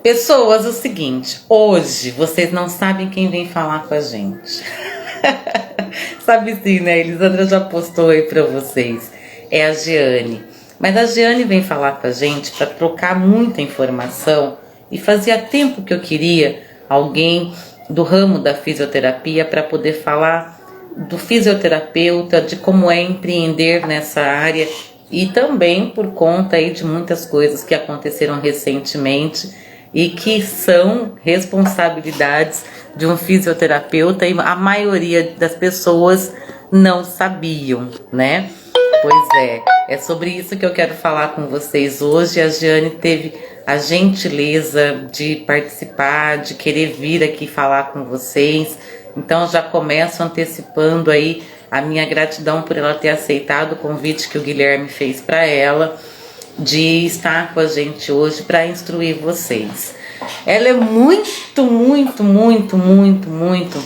Pessoas, o seguinte, hoje vocês não sabem quem vem falar com a gente. Sabe sim, né? Elisandra já postou aí pra vocês. É a Jeane. Mas a Jeane vem falar com a gente para trocar muita informação e fazia tempo que eu queria alguém do ramo da fisioterapia para poder falar do fisioterapeuta, de como é empreender nessa área e também por conta aí de muitas coisas que aconteceram recentemente e que são responsabilidades de um fisioterapeuta e a maioria das pessoas não sabiam, né? Pois é sobre isso que eu quero falar com vocês hoje. A Jeane teve a gentileza de participar, de querer vir aqui falar com vocês. Então já começo antecipando aí a minha gratidão por ela ter aceitado o convite que o Guilherme fez para ela de estar com a gente hoje para instruir vocês. Ela é muito, muito, muito, muito, muito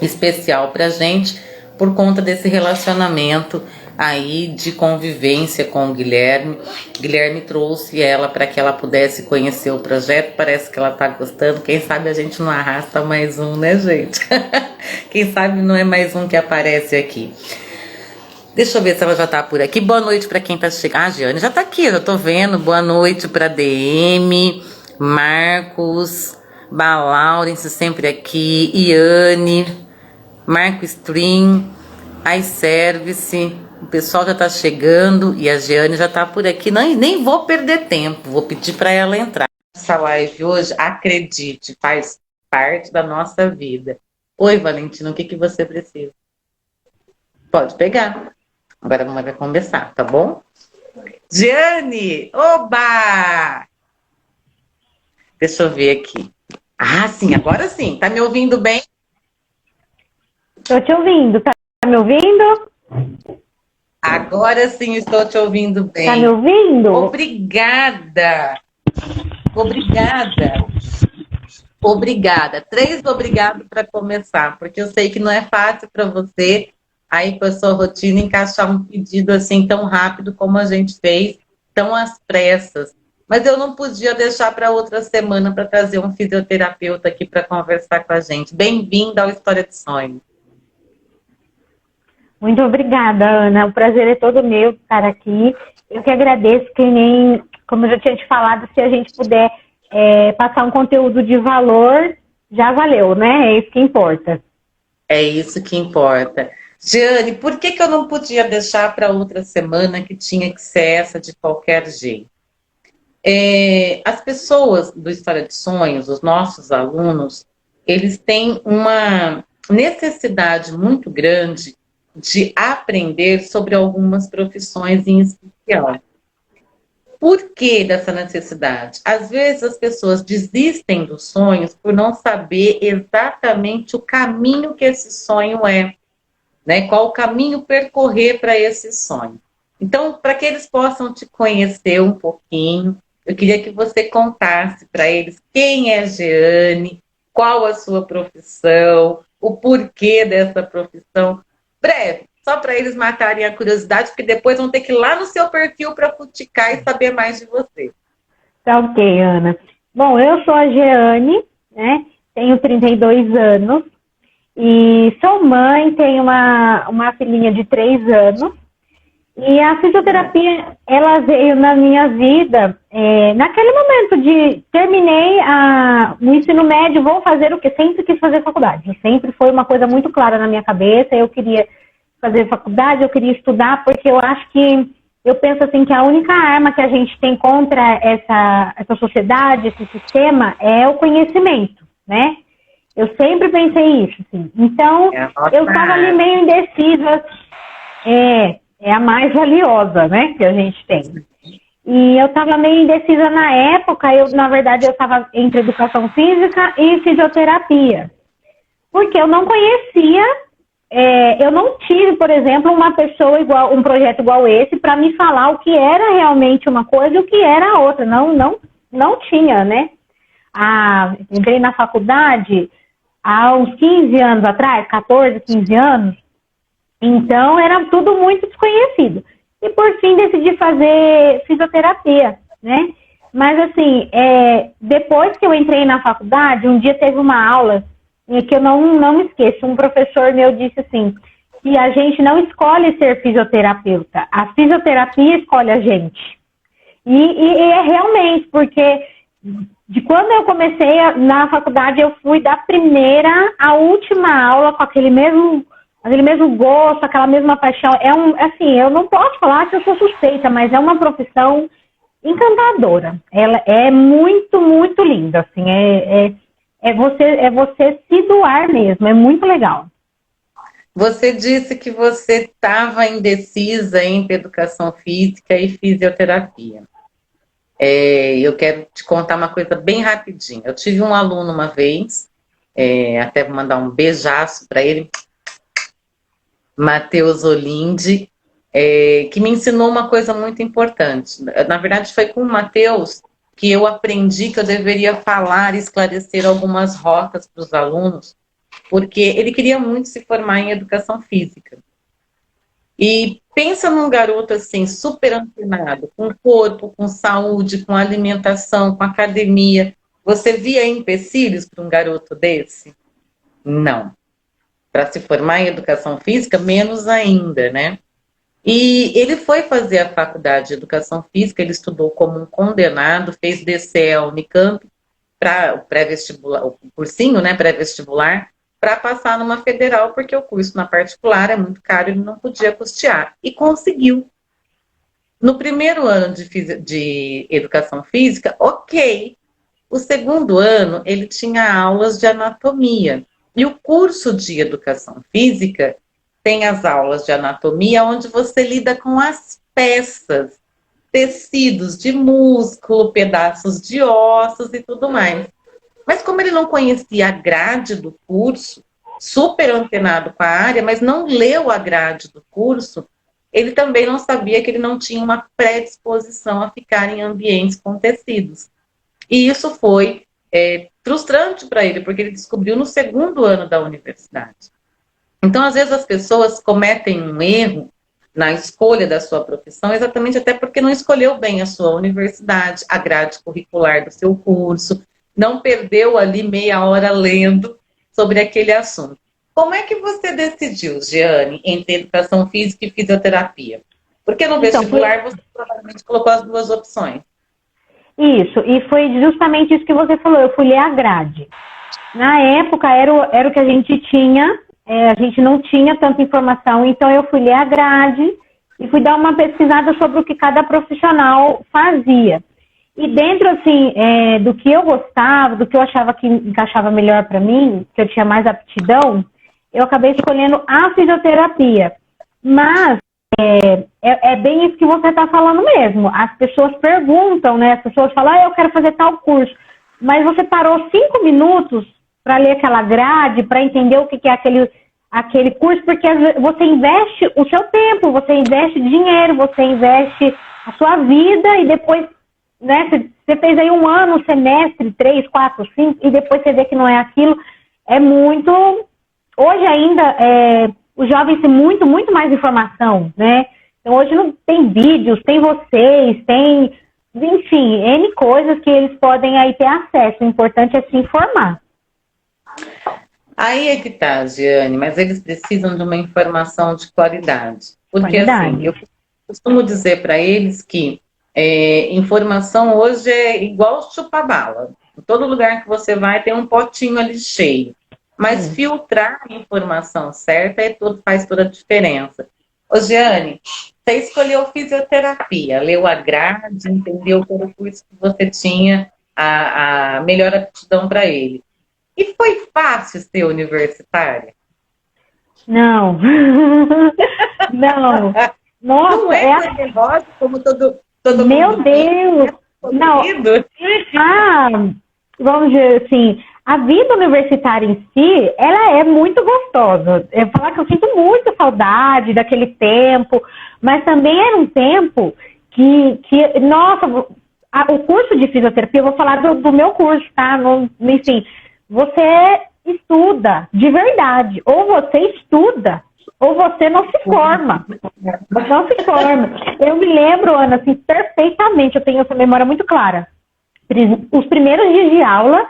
especial para a gente por conta desse relacionamento aí de convivência com o Guilherme. Guilherme trouxe ela para que ela pudesse conhecer o projeto. Parece que ela tá gostando. Quem sabe a gente não arrasta mais um, né, gente? Quem sabe não é mais um que aparece aqui. Deixa eu ver se ela já tá por aqui. Boa noite para quem tá chegando. Ah, a Jeane já tá aqui, eu já tô vendo. Boa noite para DM, Marcos, Balaurence sempre aqui, Iane, Marco Stream, iService. O pessoal já tá chegando e a Jeane já tá por aqui. Não, nem vou perder tempo, vou pedir para ela entrar. Essa live hoje, acredite, faz parte da nossa vida. Oi, Valentina, o que você precisa? Pode pegar. Agora vamos começar, tá bom? Jeane! Oba! Deixa eu ver aqui. Ah, sim, agora sim. Tá me ouvindo bem? Tô te ouvindo. Tá me ouvindo? Agora sim estou te ouvindo bem. Tá me ouvindo? Obrigada. Obrigada. 3 obrigado para começar, porque eu sei que não é fácil para você aí com a sua rotina encaixar um pedido assim tão rápido como a gente fez, tão às pressas. Mas eu não podia deixar para outra semana para trazer um fisioterapeuta aqui para conversar com a gente. Bem-vinda ao História de Sonho. Muito obrigada, Ana. O prazer é todo meu estar aqui. Eu que agradeço, que nem, como eu já tinha te falado, se a gente puder passar um conteúdo de valor, já valeu, né? É isso que importa. É isso que importa. Jeane, por que eu não podia deixar para outra semana que tinha que ser essa de qualquer jeito? As pessoas do História de Sonhos, os nossos alunos, eles têm uma necessidade muito grande de aprender sobre algumas profissões em especial. Por que dessa necessidade? Às vezes as pessoas desistem dos sonhos por não saber exatamente o caminho que esse sonho é, né? Qual o caminho percorrer para esse sonho. Então, para que eles possam te conhecer um pouquinho, eu queria que você contasse para eles quem é Jeane, qual a sua profissão, o porquê dessa profissão. Breve, só para eles matarem a curiosidade, porque depois vão ter que ir lá no seu perfil para futicar e saber mais de você. Tá ok, Ana. Bom, eu sou a Jeane, né? Tenho 32 anos e sou mãe, tenho uma filhinha de 3 anos. E a fisioterapia, ela veio na minha vida naquele momento de terminei o ensino médio, vou fazer o quê? Sempre quis fazer faculdade. Sempre foi uma coisa muito clara na minha cabeça, eu queria fazer faculdade, eu queria estudar, porque eu acho que, eu penso assim, que a única arma que a gente tem contra essa sociedade, esse sistema, é o conhecimento, né? Eu sempre pensei isso, assim. Então, eu estava ali meio indecisa. É a mais valiosa, né, que a gente tem. E eu estava meio indecisa na época, na verdade, eu estava entre educação física e fisioterapia. Porque eu não conhecia, eu não tive, por exemplo, uma pessoa igual, um projeto igual esse, para me falar o que era realmente uma coisa e o que era a outra. Não tinha, né? Entrei na faculdade há uns 15 anos atrás, 14, 15 anos. Então, era tudo muito desconhecido. E, por fim, decidi fazer fisioterapia, né? Mas, assim, depois que eu entrei na faculdade, um dia teve uma aula que eu não me esqueço. Um professor meu disse assim, que a gente não escolhe ser fisioterapeuta, a fisioterapia escolhe a gente. E é realmente, porque de quando eu comecei na faculdade, eu fui da primeira à última aula com aquele mesmo gosto, aquela mesma paixão. Assim, eu não posso falar que eu sou suspeita, mas é uma profissão encantadora. Ela é muito, muito linda, assim, você se doar mesmo, é muito legal. Você disse que você estava indecisa entre educação física e fisioterapia. Eu quero te contar uma coisa bem rapidinho. Eu tive um aluno uma vez, até vou mandar um beijaço para ele, Matheus Olindi, que me ensinou uma coisa muito importante. Na verdade, foi com o Matheus que eu aprendi que eu deveria falar e esclarecer algumas rotas para os alunos, porque ele queria muito se formar em educação física. E pensa num garoto assim, super antenado, com corpo, com saúde, com alimentação, com academia. Você via empecilhos para um garoto desse? Não. Para se formar em educação física, menos ainda, né? E ele foi fazer a faculdade de educação física, ele estudou como um condenado, fez DCE ao Unicamp, para o pré-vestibular, o cursinho, né, pré-vestibular, para passar numa federal, porque o curso na particular é muito caro, ele não podia custear. E conseguiu. No primeiro ano de educação física, ok. O segundo ano, ele tinha aulas de anatomia. E o curso de educação física tem as aulas de anatomia, onde você lida com as peças, tecidos de músculo, pedaços de ossos e tudo mais. Mas como ele não conhecia a grade do curso, super antenado com a área, mas não leu a grade do curso, ele também não sabia que ele não tinha uma predisposição a ficar em ambientes com tecidos. E isso foi frustrante para ele, porque ele descobriu no segundo ano da universidade. Então, às vezes, as pessoas cometem um erro na escolha da sua profissão, exatamente até porque não escolheu bem a sua universidade, a grade curricular do seu curso, não perdeu ali meia hora lendo sobre aquele assunto. Como é que você decidiu, Jeane, entre educação física e fisioterapia? Porque no vestibular você provavelmente colocou as duas opções. Isso, e foi justamente isso que você falou, eu fui ler a grade. Na época era o que a gente tinha, a gente não tinha tanta informação, então eu fui ler a grade e fui dar uma pesquisada sobre o que cada profissional fazia. E dentro, assim, do que eu gostava, do que eu achava que encaixava melhor para mim, que eu tinha mais aptidão, eu acabei escolhendo a fisioterapia. Mas é bem isso que você está falando mesmo. As pessoas perguntam, né? As pessoas falam, eu quero fazer tal curso. Mas você parou 5 minutos para ler aquela grade, para entender o que é aquele curso, porque você investe o seu tempo, você investe dinheiro, você investe a sua vida e depois, né, você fez aí um ano, um semestre, 3, 4, 5, e depois você vê que não é aquilo. É muito... Hoje ainda, os jovens têm muito, muito mais informação, né? Então hoje não tem vídeos, tem vocês, tem, enfim, N coisas que eles podem aí ter acesso. O importante é se informar. Aí é que tá, Jeane, mas eles precisam de uma informação de qualidade. Porque assim, eu costumo dizer para eles que informação hoje é igual chupa-bala. Em todo lugar que você vai tem um potinho ali cheio. Mas filtrar a informação certa faz toda a diferença. Ô, Jeane, você escolheu fisioterapia, leu a grade, entendeu todo o curso que você tinha, a melhor aptidão para ele. E foi fácil ser universitária? Não. Não. Nossa, não é negócio como todo meu mundo. Deus! Não. Vamos dizer assim, a vida universitária em si, ela é muito gostosa. Eu falar que eu sinto muita saudade daquele tempo, mas também era um tempo que nossa, o curso de fisioterapia, eu vou falar do meu curso, tá? Enfim, você estuda de verdade, ou você estuda, ou você não se forma. Não se forma. Eu me lembro, Ana, assim, perfeitamente, eu tenho essa memória muito clara. Os primeiros dias de aula,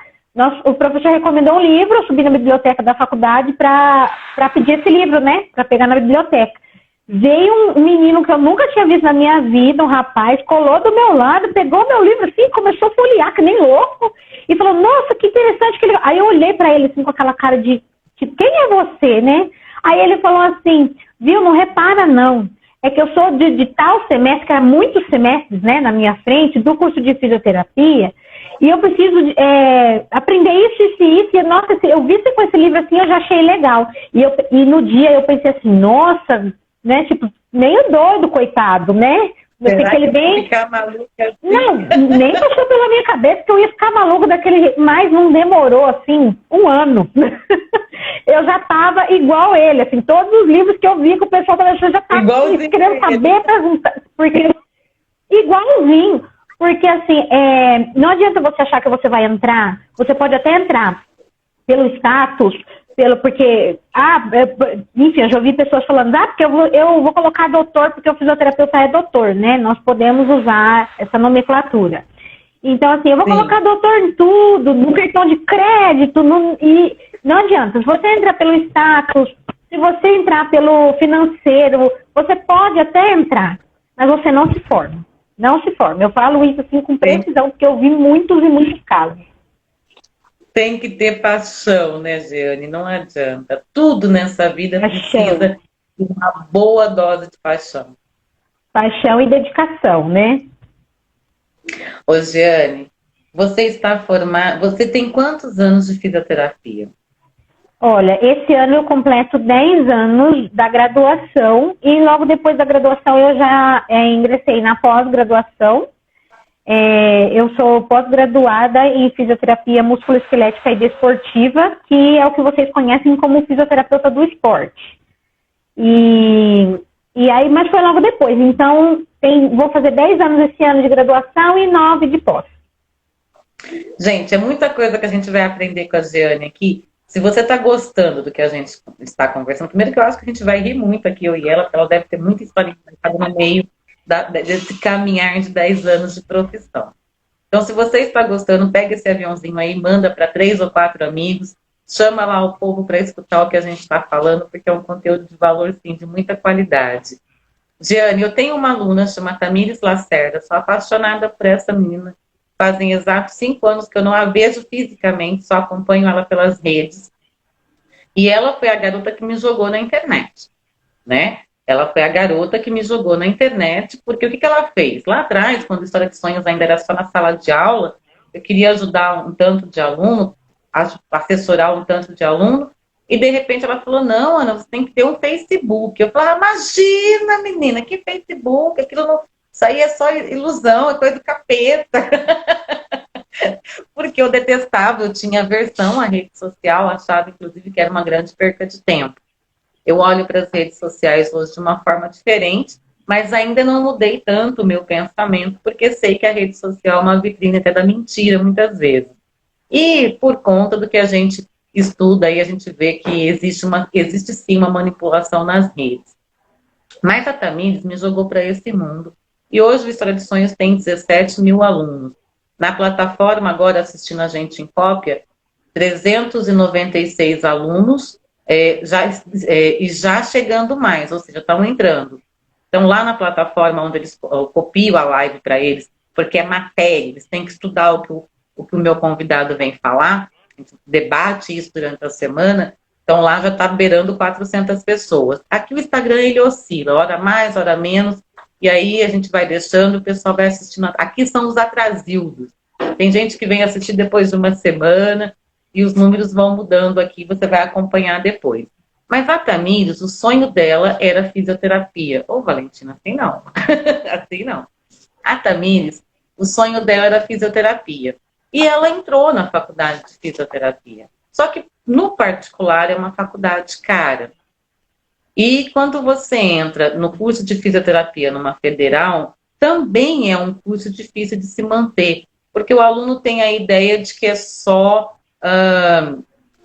o professor recomendou um livro, eu subi na biblioteca da faculdade para pedir esse livro, né? Para pegar na biblioteca. Veio um menino que eu nunca tinha visto na minha vida, um rapaz, colou do meu lado, pegou meu livro assim, começou a folhear, que nem louco, e falou, nossa, que interessante. Que legal. Aí eu olhei para ele assim, com aquela cara de, tipo, quem é você, né? Aí ele falou assim, viu, não repara não, é que eu sou de tal semestre, que há muitos semestres, né, na minha frente, do curso de fisioterapia, e eu preciso aprender isso, e nossa, eu vi você com esse livro assim, eu já achei legal. E no dia eu pensei assim, nossa, né, tipo, meio doido, coitado, né? Será que ele vem ficar maluco assim? Não, nem passou pela minha cabeça que eu ia ficar maluco daquele jeito, mas não demorou, assim, um ano. Eu já tava igual ele, assim, todos os livros que eu vi que o pessoal tava achando, já tava querendo saber, perguntar, porque igualzinho, porque assim, não adianta você achar que você vai entrar, você pode até entrar pelo status, porque, enfim, eu já ouvi pessoas falando, porque eu vou colocar doutor, porque o fisioterapeuta é doutor, né? Nós podemos usar essa nomenclatura. Então, assim, eu vou colocar doutor em tudo, no cartão de crédito, e não adianta. Se você entrar pelo status, se você entrar pelo financeiro, você pode até entrar, mas você não se forma. Não se forma. Eu falo isso, assim, com precisão, porque eu vi muitos e muitos casos. Tem que ter paixão, né, Jeane? Não adianta. Tudo nessa vida precisa de uma boa dose de paixão. Paixão e dedicação, né? Ô, Jeane, você está formada... Você tem quantos anos de fisioterapia? Olha, esse ano eu completo 10 anos da graduação e logo depois da graduação eu já ingressei na pós-graduação. Eu sou pós-graduada em fisioterapia musculoesquelética e desportiva, que é o que vocês conhecem como fisioterapeuta do esporte. E aí, mas foi logo depois. Então, vou fazer 10 anos esse ano de graduação e 9 de pós. Gente, é muita coisa que a gente vai aprender com a Jeane aqui. Se você está gostando do que a gente está conversando, primeiro que eu acho que a gente vai rir muito aqui, eu e ela, porque ela deve ter muita história no meio desse caminhar de 10 anos de profissão. Então, se você está gostando, pega esse aviãozinho aí, manda para 3 ou 4 amigos, chama lá o povo para escutar o que a gente está falando, porque é um conteúdo de valor, sim, de muita qualidade. Jeane, eu tenho uma aluna chamada Tamires Lacerda, sou apaixonada por essa menina. Fazem exatos 5 anos que eu não a vejo fisicamente, só acompanho ela pelas redes. E ela foi a garota que me jogou na internet, né? Ela foi a garota que me jogou na internet, porque o que ela fez? Lá atrás, quando a História de Sonhos ainda era só na sala de aula, eu queria ajudar um tanto de aluno, assessorar um tanto de aluno, e de repente ela falou, não, Ana, você tem que ter um Facebook. Eu falei, imagina, menina, que Facebook? Aquilo não... Isso aí é só ilusão, é coisa do capeta. Porque eu detestava, eu tinha aversão à rede social, achava, inclusive, que era uma grande perca de tempo. Eu olho para as redes sociais hoje de uma forma diferente, mas ainda não mudei tanto o meu pensamento, porque sei que a rede social é uma vitrine até da mentira, muitas vezes. E por conta do que a gente estuda, aí a gente vê que existe sim uma manipulação nas redes. Mas a Tamires me jogou para esse mundo. E hoje o História de Sonhos tem 17 mil alunos. Na plataforma, agora assistindo a gente em cópia, 396 alunos, e já chegando mais, ou seja, estão entrando. Então, lá na plataforma onde eu copio a live para eles, porque é matéria, eles têm que estudar o que o meu convidado vem falar, a gente debate isso durante a semana, então lá já está beirando 400 pessoas. Aqui o Instagram, ele oscila, hora mais, hora menos, e aí a gente vai deixando, o pessoal vai assistindo. Aqui são os atrasildos. Tem gente que vem assistir depois de uma semana, e os números vão mudando aqui, você vai acompanhar depois. Mas a Tamires, o sonho dela era fisioterapia. Ô, Valentina, assim não. Assim não. A Tamires, o sonho dela era fisioterapia. E ela entrou na faculdade de fisioterapia. Só que, no particular, é uma faculdade cara. E quando você entra no curso de fisioterapia numa federal, também é um curso difícil de se manter. Porque o aluno tem a ideia de que é só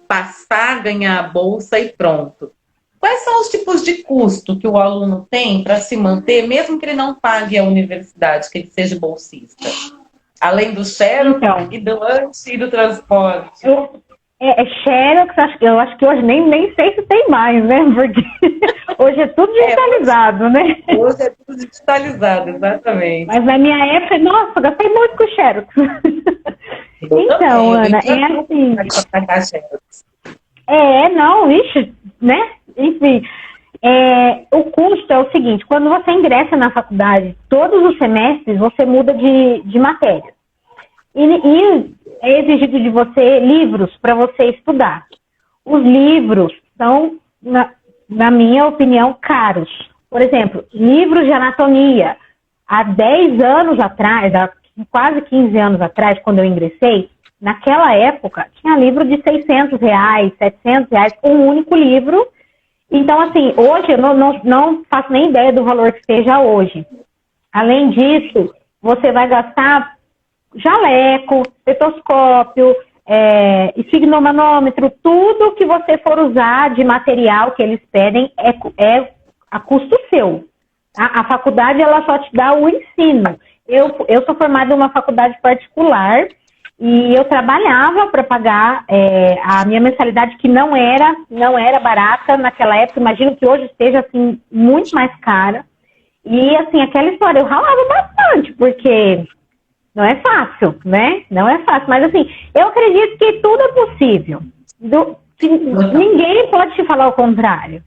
passar, ganhar a bolsa e pronto. Quais são os tipos de custo que o aluno tem para se manter, mesmo que ele não pague a universidade, que ele seja bolsista? Além do Xerox Então, e do lanche e do transporte. Xerox, eu acho que hoje nem sei se tem mais, né? Porque hoje é tudo digitalizado, né? Hoje é tudo digitalizado, exatamente. Mas na minha época, nossa, gastei muito com Xerox. Então, Ana, é assim. Não, vixe, né? Enfim, o custo é o seguinte, quando você ingressa na faculdade, todos os semestres você muda de matéria. E é exigido de você livros para você estudar. Os livros são, na minha opinião, caros. Por exemplo, livros de anatomia. Há 10 anos atrás, há quase 15 anos atrás, quando eu ingressei, naquela época, tinha livro de R$600, R$700, um único livro. Então, assim, hoje eu não faço nem ideia do valor que esteja hoje. Além disso, você vai gastar jaleco, estetoscópio, esfigmomanômetro, tudo que você for usar de material que eles pedem é a custo seu. A faculdade, ela só te dá o ensino. Eu sou formada em uma faculdade particular e eu trabalhava para pagar a minha mensalidade, que não era barata naquela época. Imagino que hoje esteja assim, muito mais cara. E assim, aquela história, eu ralava bastante, porque não é fácil, né? Não é fácil. Mas assim, eu acredito que tudo é possível. Ninguém pode te falar o contrário.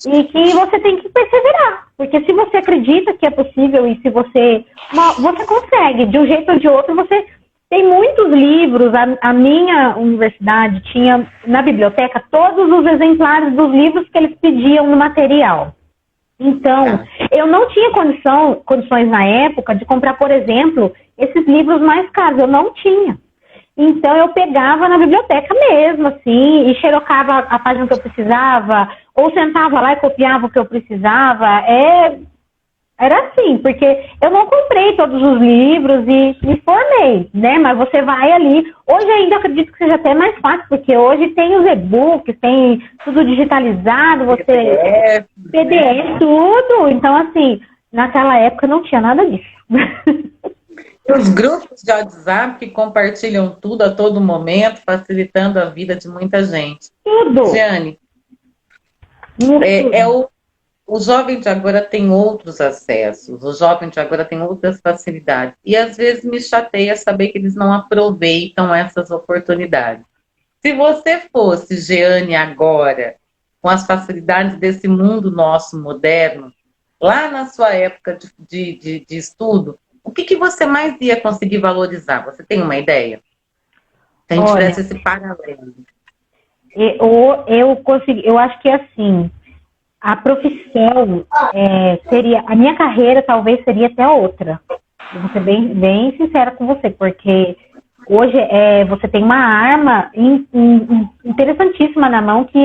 E que você tem que perseverar. Porque se você acredita que é possível e se você consegue, de um jeito ou de outro, você tem muitos livros. A minha universidade tinha na biblioteca todos os exemplares dos livros que eles pediam no material. Então, eu não tinha condições na época de comprar, por exemplo, esses livros mais caros. Eu não tinha. Então, eu pegava na biblioteca mesmo, assim, e xerocava a página que eu precisava, ou sentava lá e copiava o que eu precisava. Era assim, porque eu não comprei todos os livros e me formei, né? Mas você vai ali. Hoje ainda acredito que seja até mais fácil, porque hoje tem os e-books, tem tudo digitalizado, você PDF, tudo. Então, assim, naquela época não tinha nada disso. Os grupos de WhatsApp que compartilham tudo a todo momento, facilitando a vida de muita gente. Tudo. Jeane, o jovem de agora tem outros acessos, o jovem de agora tem outras facilidades. E às vezes me chateia saber que eles não aproveitam essas oportunidades. Se você fosse, Jeane, agora, com as facilidades desse mundo nosso moderno, lá na sua época de estudo, o que você mais ia conseguir valorizar? Você tem uma ideia? Se a gente tivesse esse paralelo. Eu acho que assim, a profissão seria, a minha carreira talvez seria até outra. Eu vou ser bem sincera com você, porque hoje você tem uma arma interessantíssima na mão, que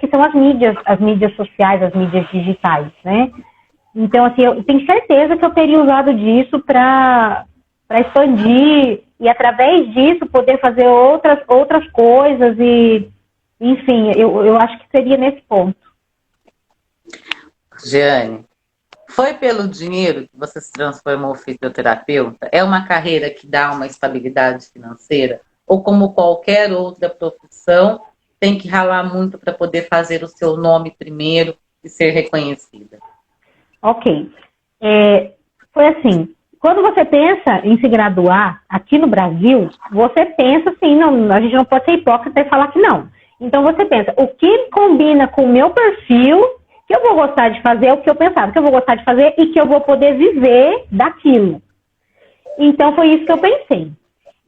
são as mídias sociais, as mídias digitais, né? Então, assim, eu tenho certeza que eu teria usado disso para expandir e, através disso, poder fazer outras coisas e, enfim, eu acho que seria nesse ponto. Jeane, foi pelo dinheiro que você se transformou fisioterapeuta? É uma carreira que dá uma estabilidade financeira? Ou como qualquer outra profissão, tem que ralar muito para poder fazer o seu nome primeiro e ser reconhecida? Ok. Foi assim, quando você pensa em se graduar aqui no Brasil, você pensa assim, não, a gente não pode ser hipócrita e falar que não. Então você pensa, o que combina com o meu perfil, que eu vou gostar de fazer, é o que eu pensava, que eu vou gostar de fazer e que eu vou poder viver daquilo. Então foi isso que eu pensei.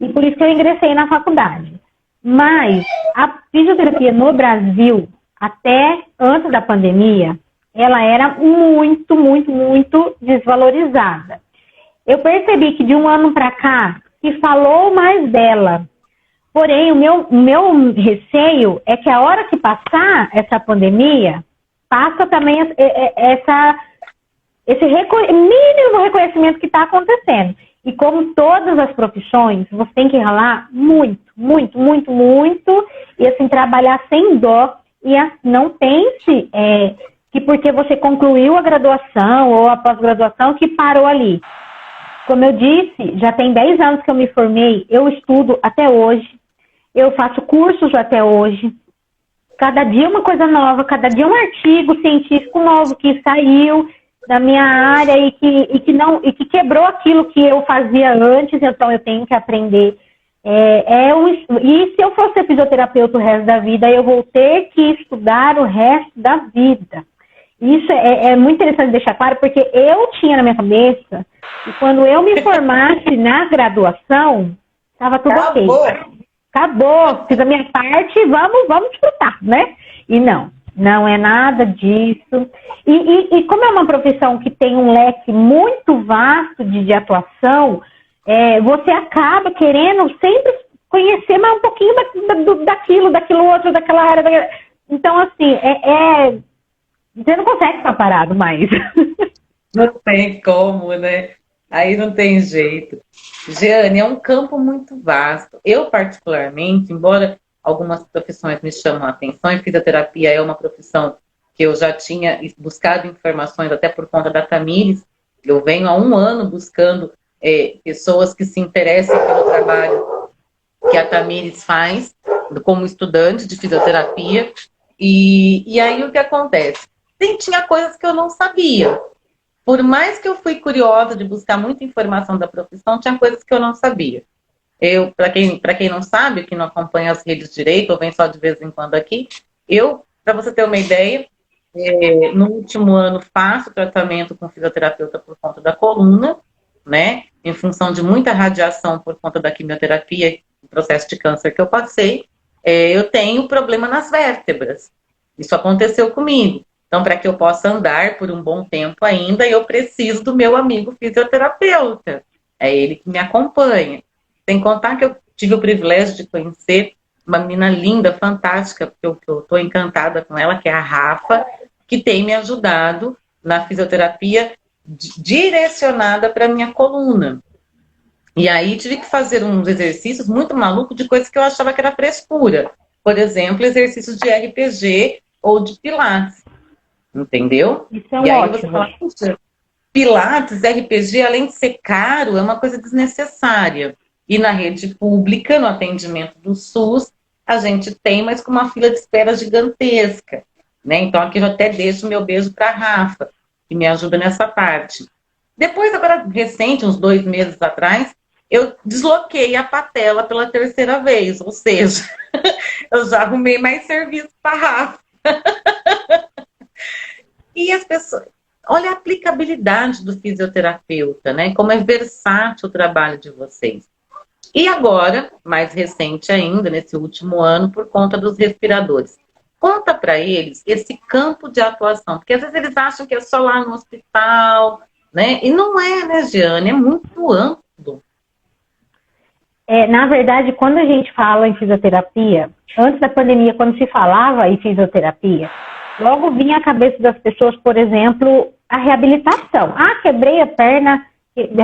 E por isso que eu ingressei na faculdade. Mas a fisioterapia no Brasil, até antes da pandemia, ela era muito, muito, muito desvalorizada. Eu percebi que de um ano para cá se falou mais dela. Porém, o meu receio é que a hora que passar essa pandemia, passa também esse mínimo reconhecimento que está acontecendo. E como todas as profissões, você tem que ralar muito, muito, muito, muito, e assim, trabalhar sem dó. E não pense que porque você concluiu a graduação ou a pós-graduação que parou ali. Como eu disse, já tem 10 anos que eu me formei, eu estudo até hoje, eu faço cursos até hoje. Cada dia uma coisa nova, cada dia um artigo científico novo que saiu da minha área e que quebrou aquilo que eu fazia antes, então eu tenho que aprender. E se eu fosse fisioterapeuta o resto da vida, eu vou ter que estudar o resto da vida. Isso é muito interessante deixar claro, porque eu tinha na minha cabeça que quando eu me formasse na graduação, estava tudo ok. Acabou, fiz a minha parte, vamos desfrutar, né? E não é nada disso. E como é uma profissão que tem um leque muito vasto de atuação, você acaba querendo sempre conhecer mais um pouquinho daquilo outro, daquela área. Então, assim, você não consegue ficar parado mais. Não tem como, né? Aí não tem jeito. Jeane, é um campo muito vasto. Eu, particularmente, embora algumas profissões me chamam a atenção, e fisioterapia é uma profissão que eu já tinha buscado informações, até por conta da Tamires. Eu venho há 1 ano buscando pessoas que se interessem pelo trabalho que a Tamires faz como estudante de fisioterapia. E aí o que acontece? Tinha coisas que eu não sabia. Por mais que eu fui curiosa de buscar muita informação da profissão, tinha coisas que eu não sabia. Para quem não sabe, que não acompanha as redes direito, ou vem só de vez em quando aqui, para você ter uma ideia, no último ano faço tratamento com fisioterapeuta por conta da coluna, né? Em função de muita radiação por conta da quimioterapia, o processo de câncer que eu passei, eu tenho problema nas vértebras. Isso aconteceu comigo. Então, para que eu possa andar por um bom tempo ainda, eu preciso do meu amigo fisioterapeuta. É ele que me acompanha. Sem contar que eu tive o privilégio de conhecer uma menina linda, fantástica, porque eu estou encantada com ela, que é a Rafa, que tem me ajudado na fisioterapia direcionada para a minha coluna. E aí tive que fazer uns exercícios muito malucos de coisas que eu achava que era frescura. Por exemplo, exercícios de RPG ou de Pilates. Entendeu? Isso é e aí ótimo. Você fala, puxa, Pilates, RPG, além de ser caro, é uma coisa desnecessária. E na rede pública, no atendimento do SUS, a gente tem, mas com uma fila de espera gigantesca. Né? Então aqui eu até deixo o meu beijo para a Rafa, que me ajuda nessa parte. Depois, agora recente, uns 2 meses atrás, eu desloquei a patela pela 3ª vez, ou seja, eu já arrumei mais serviço para a Rafa. E as pessoas, olha a aplicabilidade do fisioterapeuta, né? Como é versátil o trabalho de vocês. E agora, mais recente ainda, nesse último ano, por conta dos respiradores. Conta para eles esse campo de atuação, porque às vezes eles acham que é só lá no hospital, né? E não é, né, Jeane? É muito amplo. Na verdade, quando a gente fala em fisioterapia, antes da pandemia, quando se falava em fisioterapia, logo vinha à cabeça das pessoas, por exemplo, a reabilitação. Quebrei a perna,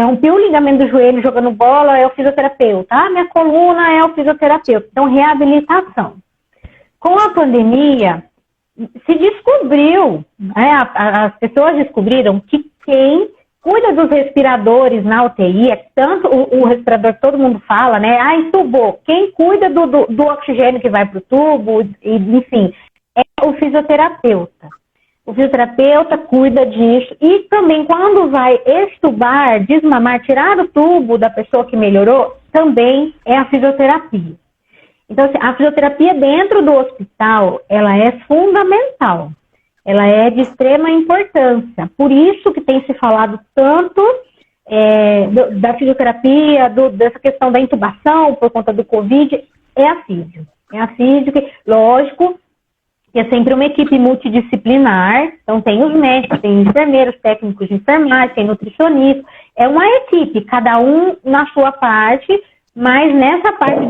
rompi o ligamento do joelho jogando bola, é o fisioterapeuta. Minha coluna é o fisioterapeuta. Então, reabilitação. Com a pandemia, se descobriu, as pessoas descobriram que quem cuida dos respiradores na UTI, tanto o respirador que todo mundo fala, né? Entubou. Quem cuida do oxigênio que vai para o tubo, enfim, é o fisioterapeuta. O fisioterapeuta cuida disso e também quando vai extubar, desmamar, tirar o tubo da pessoa que melhorou, também é a fisioterapia. Então, assim, a fisioterapia dentro do hospital, ela é fundamental. Ela é de extrema importância. Por isso que tem se falado tanto da fisioterapia, dessa questão da intubação por conta do Covid, é a físio. É a físio que, lógico, que é sempre uma equipe multidisciplinar. Então, tem os médicos, tem enfermeiros, técnicos de enfermagem, tem nutricionistas. É uma equipe, cada um na sua parte, mas nessa parte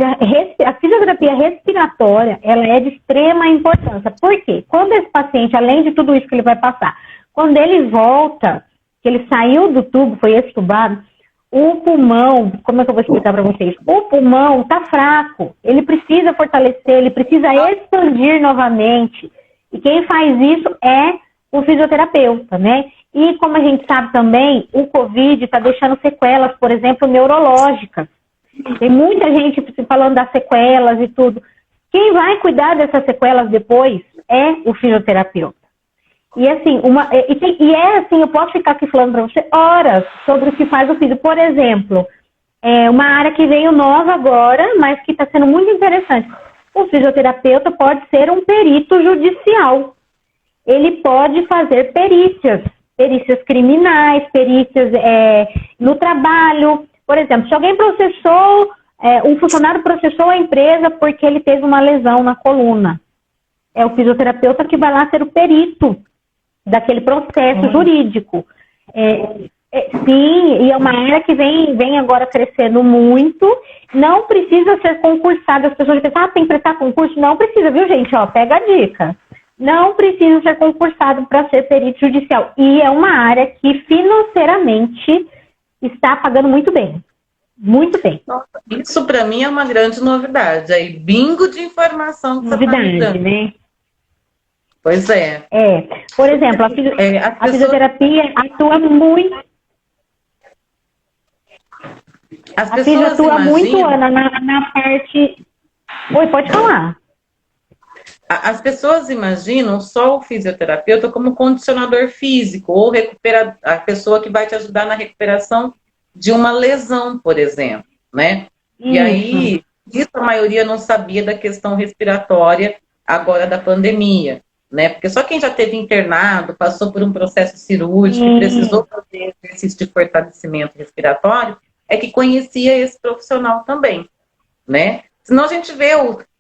a fisioterapia respiratória, ela é de extrema importância. Por quê? Quando esse paciente, além de tudo isso que ele vai passar, quando ele volta, que ele saiu do tubo, foi extubado, o pulmão, como é que eu vou explicar para vocês? O pulmão está fraco, ele precisa fortalecer, ele precisa expandir novamente. E quem faz isso é o fisioterapeuta, né? E como a gente sabe também, o Covid está deixando sequelas, por exemplo, neurológicas. Tem muita gente falando das sequelas e tudo. Quem vai cuidar dessas sequelas depois é o fisioterapeuta. E assim, assim, eu posso ficar aqui falando para você horas sobre o que faz o fisio. Por exemplo, uma área que veio nova agora, mas que está sendo muito interessante. O fisioterapeuta pode ser um perito judicial. Ele pode fazer perícias criminais, perícias no trabalho. Por exemplo, se alguém processou, um funcionário processou a empresa porque ele teve uma lesão na coluna. É o fisioterapeuta que vai lá ser o perito daquele processo jurídico. Sim, e é uma área que vem agora crescendo muito. Não precisa ser concursado. As pessoas pensam, tem que prestar concurso? Não precisa, viu, gente? Ó, pega a dica. Não precisa ser concursado para ser perito judicial. E é uma área que financeiramente está pagando muito bem. Muito bem. Nossa, isso para mim é uma grande novidade. Aí, bingo de informação que novidade, você está me dando. Né? Pois é. Por exemplo, a fisioterapia atua muito. A fisio atua muito, Ana, na parte. Oi, pode falar. As pessoas imaginam só o fisioterapeuta como condicionador físico ou a pessoa que vai te ajudar na recuperação de uma lesão, por exemplo, né? E aí, isso a maioria não sabia da questão respiratória agora da pandemia, né? Porque só quem já teve internado, passou por um processo cirúrgico e precisou fazer exercício de fortalecimento respiratório, é que conhecia esse profissional também, né? Senão a gente vê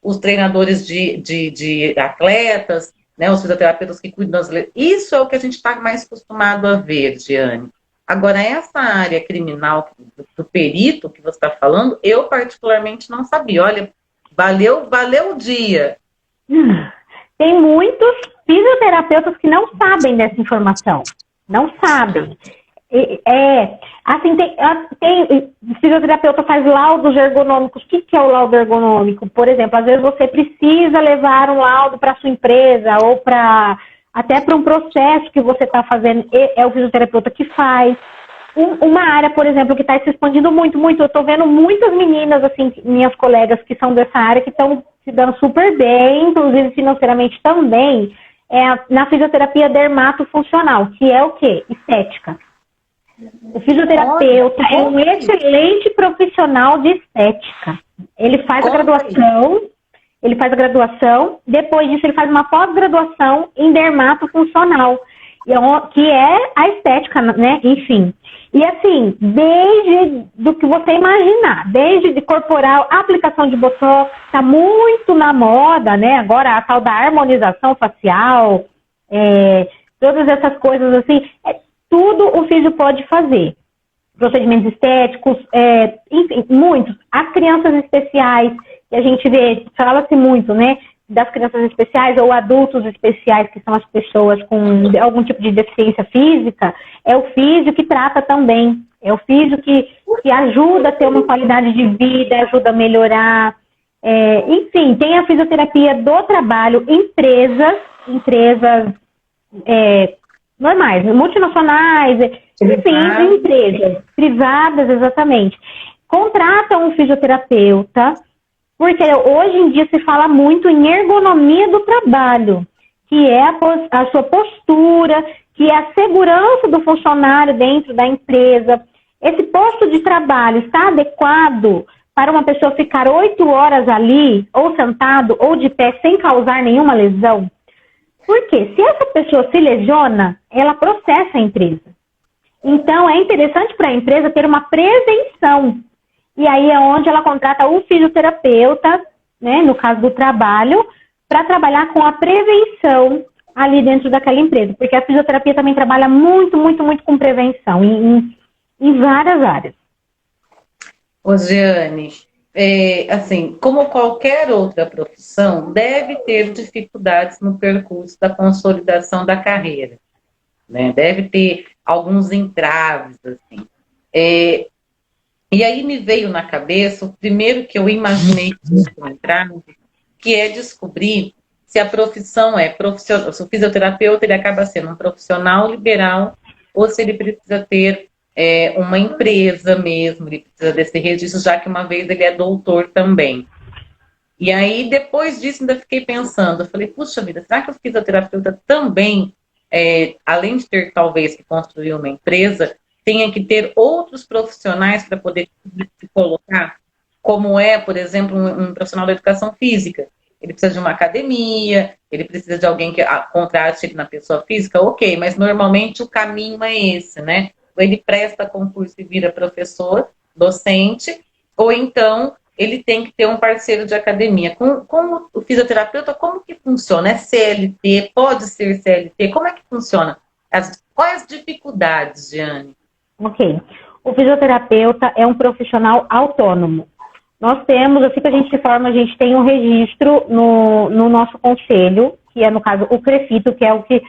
os treinadores de atletas, né, os fisioterapeutas que cuidam das lesões. Isso é o que a gente está mais acostumado a ver, Giane. Agora, essa área criminal do perito que você está falando, eu particularmente não sabia. Olha, valeu o dia. Tem muitos fisioterapeutas que não sabem dessa informação. Não sabem. Assim, tem fisioterapeuta faz laudos ergonômicos. O que é o laudo ergonômico? Por exemplo, às vezes você precisa levar um laudo para sua empresa ou até para um processo que você está fazendo. É o fisioterapeuta que faz. Uma área, por exemplo, que está se expandindo muito. Eu estou vendo muitas meninas, assim, minhas colegas que são dessa área, que estão se dando super bem, inclusive financeiramente também, na fisioterapia dermatofuncional, que é o quê? Estética. O fisioterapeuta é um excelente profissional de estética. Ele faz a graduação, depois disso ele faz uma pós-graduação em dermatofuncional, que é a estética, né? Enfim. E assim, desde do que você imaginar, desde de corporal, a aplicação de botox, está muito na moda, né? Agora a tal da harmonização facial, todas essas coisas assim, tudo o físio pode fazer. Procedimentos estéticos, enfim, muitos. As crianças especiais, que a gente vê, fala-se muito, né? Das crianças especiais ou adultos especiais, que são as pessoas com algum tipo de deficiência física, é o físio que trata também. É o físio que ajuda a ter uma qualidade de vida, ajuda a melhorar. Enfim, tem a fisioterapia do trabalho, empresas normais, multinacionais, enfim, empresas privadas, exatamente. Contratam um fisioterapeuta, porque hoje em dia se fala muito em ergonomia do trabalho, que é a sua postura, que é a segurança do funcionário dentro da empresa. Esse posto de trabalho está adequado para uma pessoa ficar 8 horas ali, ou sentado, ou de pé, sem causar nenhuma lesão? Porque se essa pessoa se lesiona, ela processa a empresa. Então, é interessante para a empresa ter uma prevenção. E aí é onde ela contrata o fisioterapeuta, né, no caso do trabalho, para trabalhar com a prevenção ali dentro daquela empresa. Porque a fisioterapia também trabalha muito com prevenção em várias áreas. Ô, Giane, assim, como qualquer outra profissão, deve ter dificuldades no percurso da consolidação da carreira, né? Deve ter alguns entraves, assim. E aí me veio na cabeça o primeiro que eu imaginei que fosse um entrave, que é descobrir se a profissão é profissional, se o fisioterapeuta ele acaba sendo um profissional liberal ou se ele precisa ter uma empresa mesmo, ele precisa desse registro, já que uma vez ele é doutor também. E aí, depois disso, ainda fiquei pensando, eu falei, puxa vida, será que o fisioterapeuta também, além de ter talvez que construir uma empresa, tenha que ter outros profissionais para poder se colocar, como por exemplo, um profissional da educação física. Ele precisa de uma academia, ele precisa de alguém que contrate ele na pessoa física, ok, mas normalmente o caminho é esse, né? Ou ele presta concurso e vira professor, docente, ou então ele tem que ter um parceiro de academia. Com o fisioterapeuta, como que funciona? É CLT? Pode ser CLT? Como é que funciona? Quais as dificuldades, Jeane? Ok. O fisioterapeuta é um profissional autônomo. Nós temos, assim que a gente se forma, a gente tem um registro no nosso conselho, que é, no caso, o CREFITO, que é o que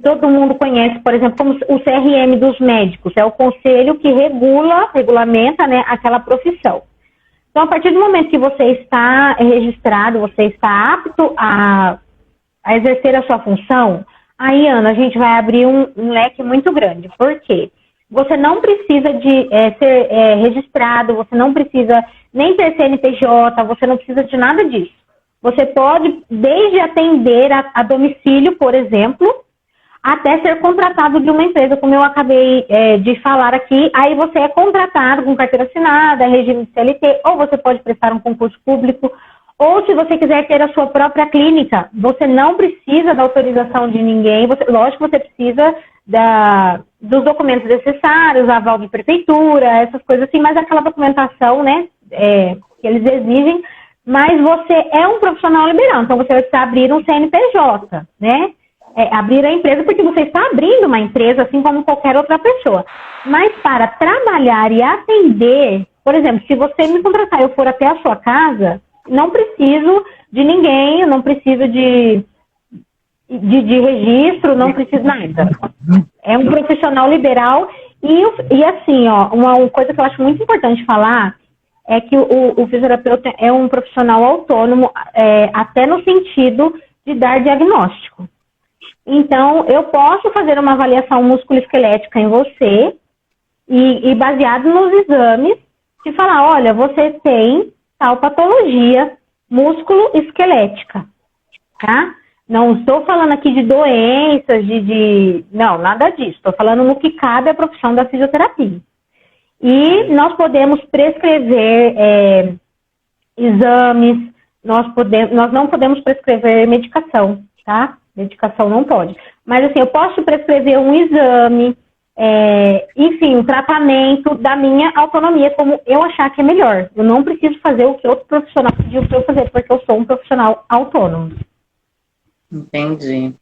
todo mundo conhece, por exemplo, como o CRM dos médicos. É o conselho que regulamenta, né, aquela profissão. Então, a partir do momento que você está registrado, você está apto a exercer a sua função, aí, Ana, a gente vai abrir um leque muito grande. Por quê? Você não precisa de ser registrado, você não precisa nem ter CNPJ, você não precisa de nada disso. Você pode, desde atender a domicílio, por exemplo, até ser contratado de uma empresa, como eu acabei de falar aqui. Aí você é contratado com carteira assinada, regime de CLT, ou você pode prestar um concurso público, ou se você quiser ter a sua própria clínica, você não precisa da autorização de ninguém. Lógico que você precisa dos documentos necessários, aval de prefeitura, essas coisas assim, mas aquela documentação, né, que eles exigem, mas você é um profissional liberal, então você vai precisar abrir um CNPJ, né, abrir a empresa, porque você está abrindo uma empresa, assim como qualquer outra pessoa. Mas para trabalhar e atender, por exemplo, se você me contratar e eu for até a sua casa, não preciso de ninguém, eu não preciso de registro, não preciso nada. É um profissional liberal e assim, ó, uma coisa que eu acho muito importante falar é que o fisioterapeuta é um profissional autônomo, até no sentido de dar diagnóstico. Então, eu posso fazer uma avaliação musculoesquelética em você e baseado nos exames, te falar, olha, você tem tal patologia músculo-esquelética, tá? Não estou falando aqui de doenças, não, nada disso. Estou falando no que cabe à profissão da fisioterapia. E nós podemos prescrever exames, nós não podemos prescrever medicação, tá? Medicação não pode. Mas assim, eu posso prescrever um exame, enfim, um tratamento da minha autonomia, como eu achar que é melhor. Eu não preciso fazer o que outro profissional pediu para eu fazer, porque eu sou um profissional autônomo. Entendi.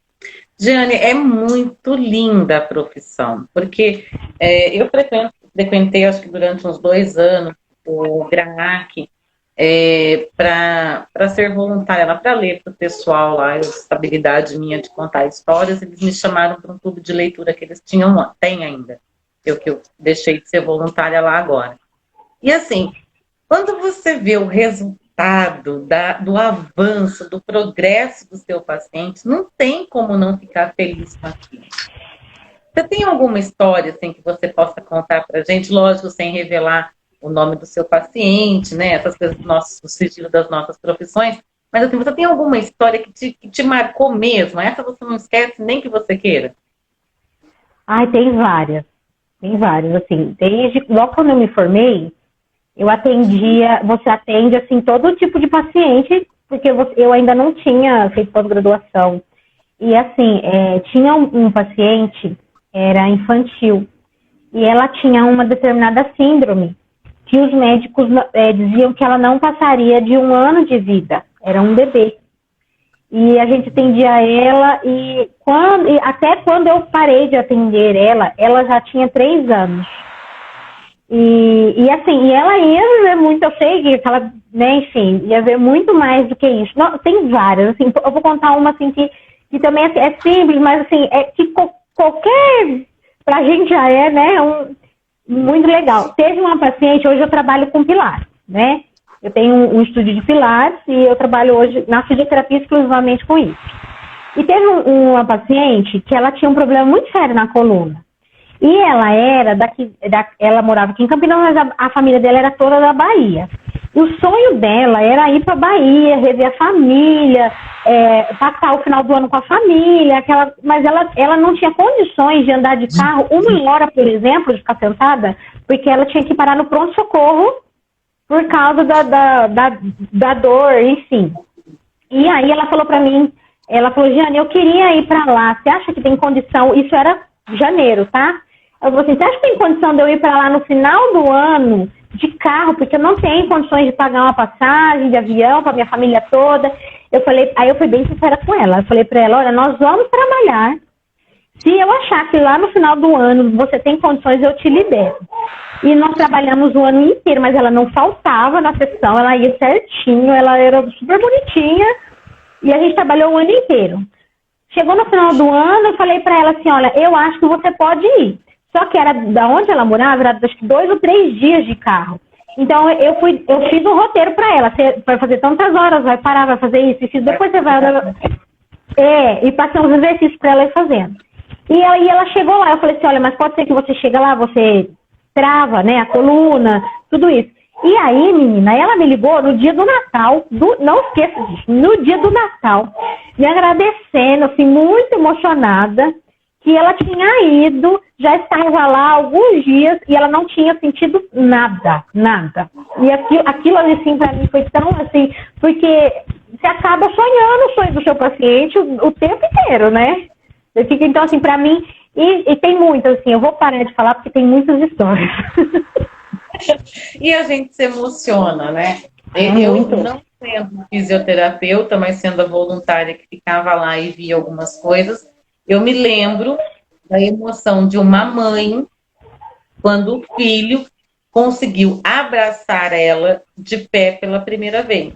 Jeane, é muito linda a profissão, porque eu frequentei, acho que durante uns 2 anos, o GRAAC, para ser voluntária, para ler para o pessoal lá, essa habilidade minha de contar histórias, eles me chamaram para um clube de leitura que eles têm ainda, que eu deixei de ser voluntária lá agora. E assim, quando você vê o resultado do avanço, do progresso do seu paciente, não tem como não ficar feliz com aquilo. Você tem alguma história assim, que você possa contar para a gente? Lógico, sem revelar o nome do seu paciente, né? Essas coisas do sigilo das nossas profissões. Mas assim, você tem alguma história que te marcou mesmo? Essa você não esquece nem que você queira? Ai, tem várias. Tem várias, assim. Logo quando eu me formei, você atende, assim, todo tipo de paciente, porque eu ainda não tinha feito pós-graduação. E, assim, tinha um paciente, era infantil, e ela tinha uma determinada síndrome, que os médicos diziam que ela não passaria de 1 ano de vida, era um bebê. E a gente atendia ela, e até quando eu parei de atender ela já tinha 3 anos. E ela ia ver muito, eu sei que ela, né, enfim, ia ver muito mais do que isso. Não, tem várias, assim, eu vou contar uma, assim, que também é simples, mas, assim, que qualquer, pra gente já né, muito legal. Teve uma paciente, hoje eu trabalho com Pilates, né, Eu tenho um estúdio de pilates e eu trabalho hoje na fisioterapia exclusivamente com isso. E teve uma paciente que ela tinha um problema muito sério na coluna. E ela era ela morava aqui em Campinas, mas a família dela era toda da Bahia. O sonho dela era ir para a Bahia, rever a família, passar o final do ano com a família, mas ela não tinha condições de andar de carro 1 hora, por exemplo, de ficar sentada, porque ela tinha que parar no pronto-socorro por causa da dor, enfim. E aí ela falou para mim, Giane, eu queria ir para lá, você acha que tem condição? Isso era janeiro, tá? Eu falei assim, você acha que tem condição de eu ir para lá no final do ano de carro, porque eu não tenho condições de pagar uma passagem de avião para minha família toda? Aí eu fui bem sincera com ela. Eu falei para ela, olha, nós vamos trabalhar. Se eu achar que lá no final do ano você tem condições, eu te libero. E nós trabalhamos o ano inteiro, mas ela não faltava na sessão, ela ia certinho, ela era super bonitinha e a gente trabalhou o ano inteiro. Chegou no final do ano, eu falei para ela assim, olha, eu acho que você pode ir. Só que era da onde ela morava, era acho que 2 ou 3 dias de carro. Então eu fiz um roteiro para ela. Você vai fazer tantas horas, vai parar, vai fazer isso, depois você vai. E passei uns exercícios para ela ir fazendo. E aí ela chegou lá, eu falei assim, olha, mas pode ser que você chega lá, você trava, né, a coluna, tudo isso. E aí, menina, ela me ligou no dia do Natal, não esqueça disso, no dia do Natal, me agradecendo, assim, muito emocionada, que ela tinha ido, já estava lá há alguns dias e ela não tinha sentido nada. E aquilo ali, assim, pra mim foi tão, assim, porque você acaba sonhando o sonho do seu paciente o tempo inteiro, né? Então, assim, pra mim, e tem muitas, assim, eu vou parar de falar porque tem muitas histórias. E a gente se emociona, né? Eu não sendo fisioterapeuta, mas sendo a voluntária que ficava lá e via algumas coisas, eu me lembro da emoção de uma mãe quando o filho conseguiu abraçar ela de pé pela primeira vez.